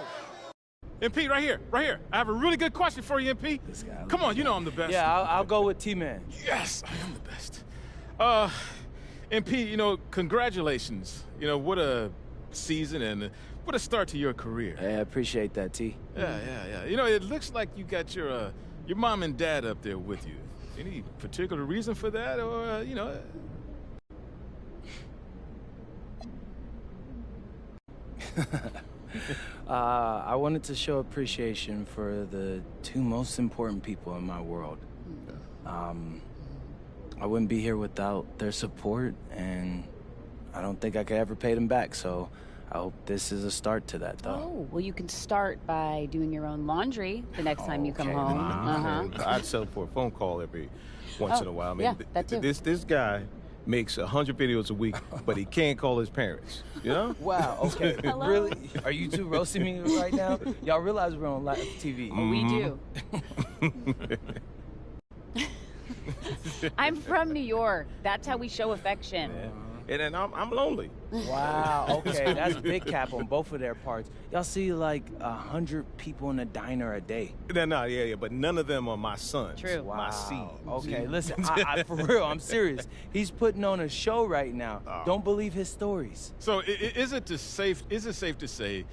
MP, right here. I have a really good question for you, MP. Come on, you know I'm the best. Yeah, I'll go with T-Man. Yes, I am the best. MP, congratulations. What a season and what a start to your career. I appreciate that, T. Yeah. It looks like you got your mom and dad up there with you. Any particular reason for that, or I wanted to show appreciation for the two most important people in my world. I wouldn't be here without their support, and I don't think I could ever pay them back, so I hope this is a start to that, though. Oh, well, you can start by doing your own laundry the next time you come home. I'd settle for a phone call every once in a while. I mean, yeah, that too. This guy makes 100 videos a week, but he can't call his parents. Wow, okay. Really? Are you two roasting me right now? Y'all realize we're on live TV. We do. I'm from New York. That's how we show affection. Yeah. And I'm lonely. Wow, okay. That's big cap on both of their parts. Y'all see like 100 people in a diner a day. No, yeah, but none of them are my sons. True. Wow. My seed. Okay, listen, I for real, I'm serious. He's putting on a show right now. Don't believe his stories. So is it safe to say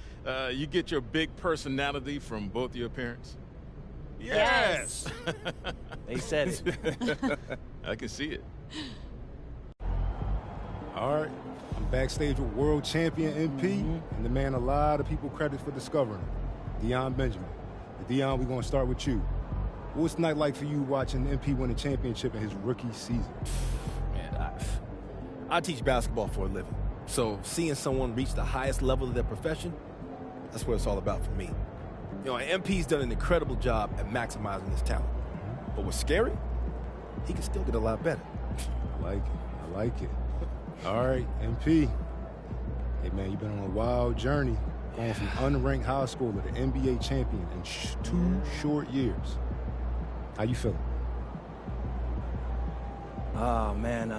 you get your big personality from both your parents? Yes. They said it. I can see it. All right, I'm backstage with world champion MP, and the man a lot of people credit for discovering him, Deion Benjamin. Deion, we're going to start with you. What's the night like for you watching MP win a championship in his rookie season? Man, I teach basketball for a living, so seeing someone reach the highest level of their profession, that's what it's all about for me. MP's done an incredible job at maximizing his talent. But what's scary, he can still get a lot better. I like it. All right, MP. Hey, man, you've been on a wild journey, going from unranked high school to the NBA champion in 2 short years. How you feeling? Oh, man,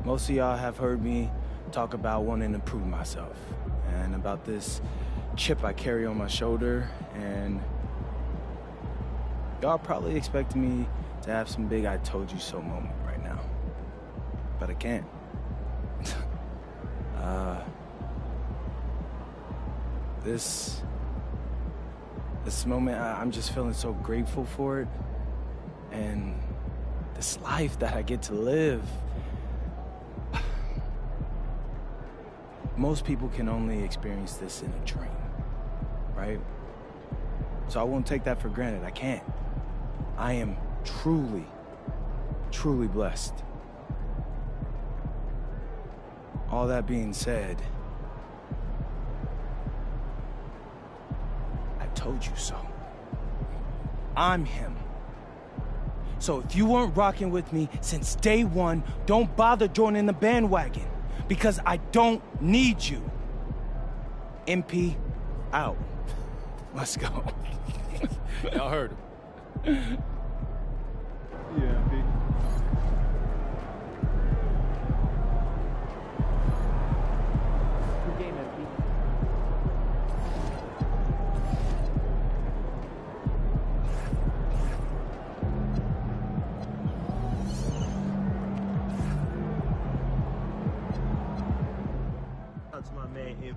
most of y'all have heard me talk about wanting to prove myself and about this chip I carry on my shoulder, and y'all probably expecting me to have some big I told you so moment right now. But I can't. This moment, I'm just feeling so grateful for it. And this life that I get to live. Most people can only experience this in a dream, right? So I won't take that for granted. I can't. I am truly, truly blessed. All that being said, I told you so. I'm him. So if you weren't rocking with me since day one, don't bother joining the bandwagon, because I don't need you. MP, out. Let's go. Y'all heard him. Yeah, MP. Good game, MP. That's my man, MP.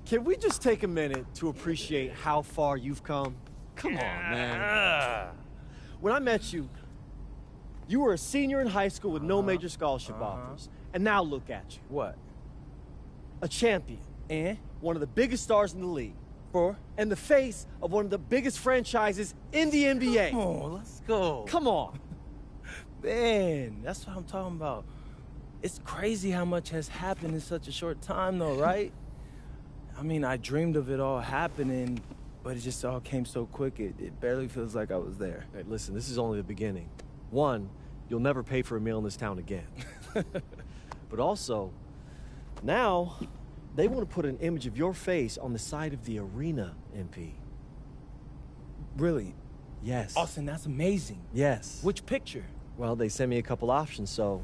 Can we just take a minute to appreciate how far you've come? Come on, man. When I met you, you were a senior in high school with no major scholarship offers. And now look at you. What? A champion. And? One of the biggest stars in the league. And the face of one of the biggest franchises in the NBA. Come on, let's go. Come on. Man, that's what I'm talking about. It's crazy how much has happened in such a short time, though, right? I mean, I dreamed of it all happening, but it just all came so quick, it barely feels like I was there. Hey, listen, this is only the beginning. One, you'll never pay for a meal in this town again. But also, now, they want to put an image of your face on the side of the arena, MP. Really? Yes. Austin, that's amazing. Yes. Which picture? Well, they sent me a couple options, so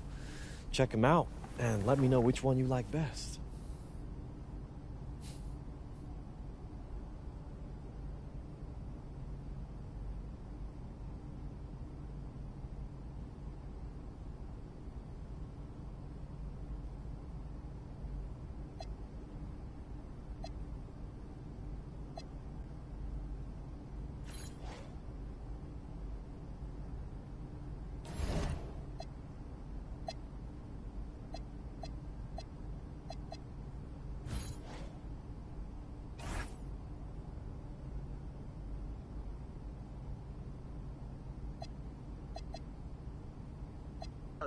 check them out and let me know which one you like best.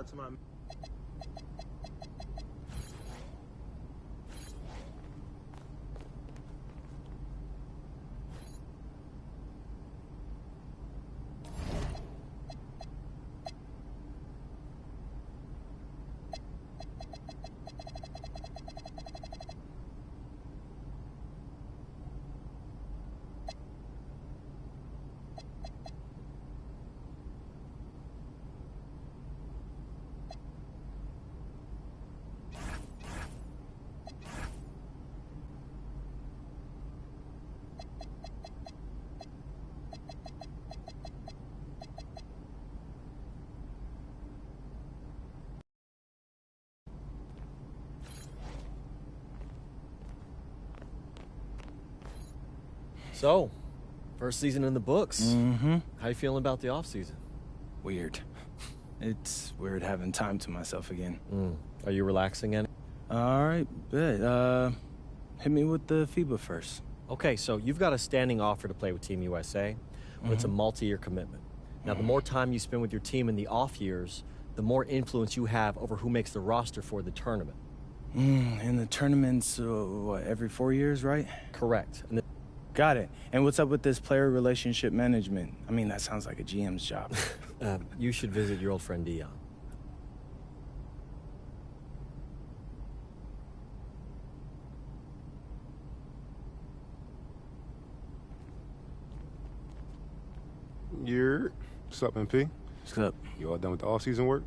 To my So, first season in the books. Mm-hmm. How you feeling about the offseason? Weird. It's weird having time to myself again. Are you relaxing any? All right, bet. Hit me with the FIBA first. Okay, so you've got a standing offer to play with Team USA, but it's a multi-year commitment. Now, the more time you spend with your team in the off years, the more influence you have over who makes the roster for the tournament. And the tournament's, what, every 4 years, right? Correct. And Got it. And what's up with this player relationship management? I mean, that sounds like a GM's job. You should visit your old friend Dion. What's up, MP? What's up? You all done with the off-season work?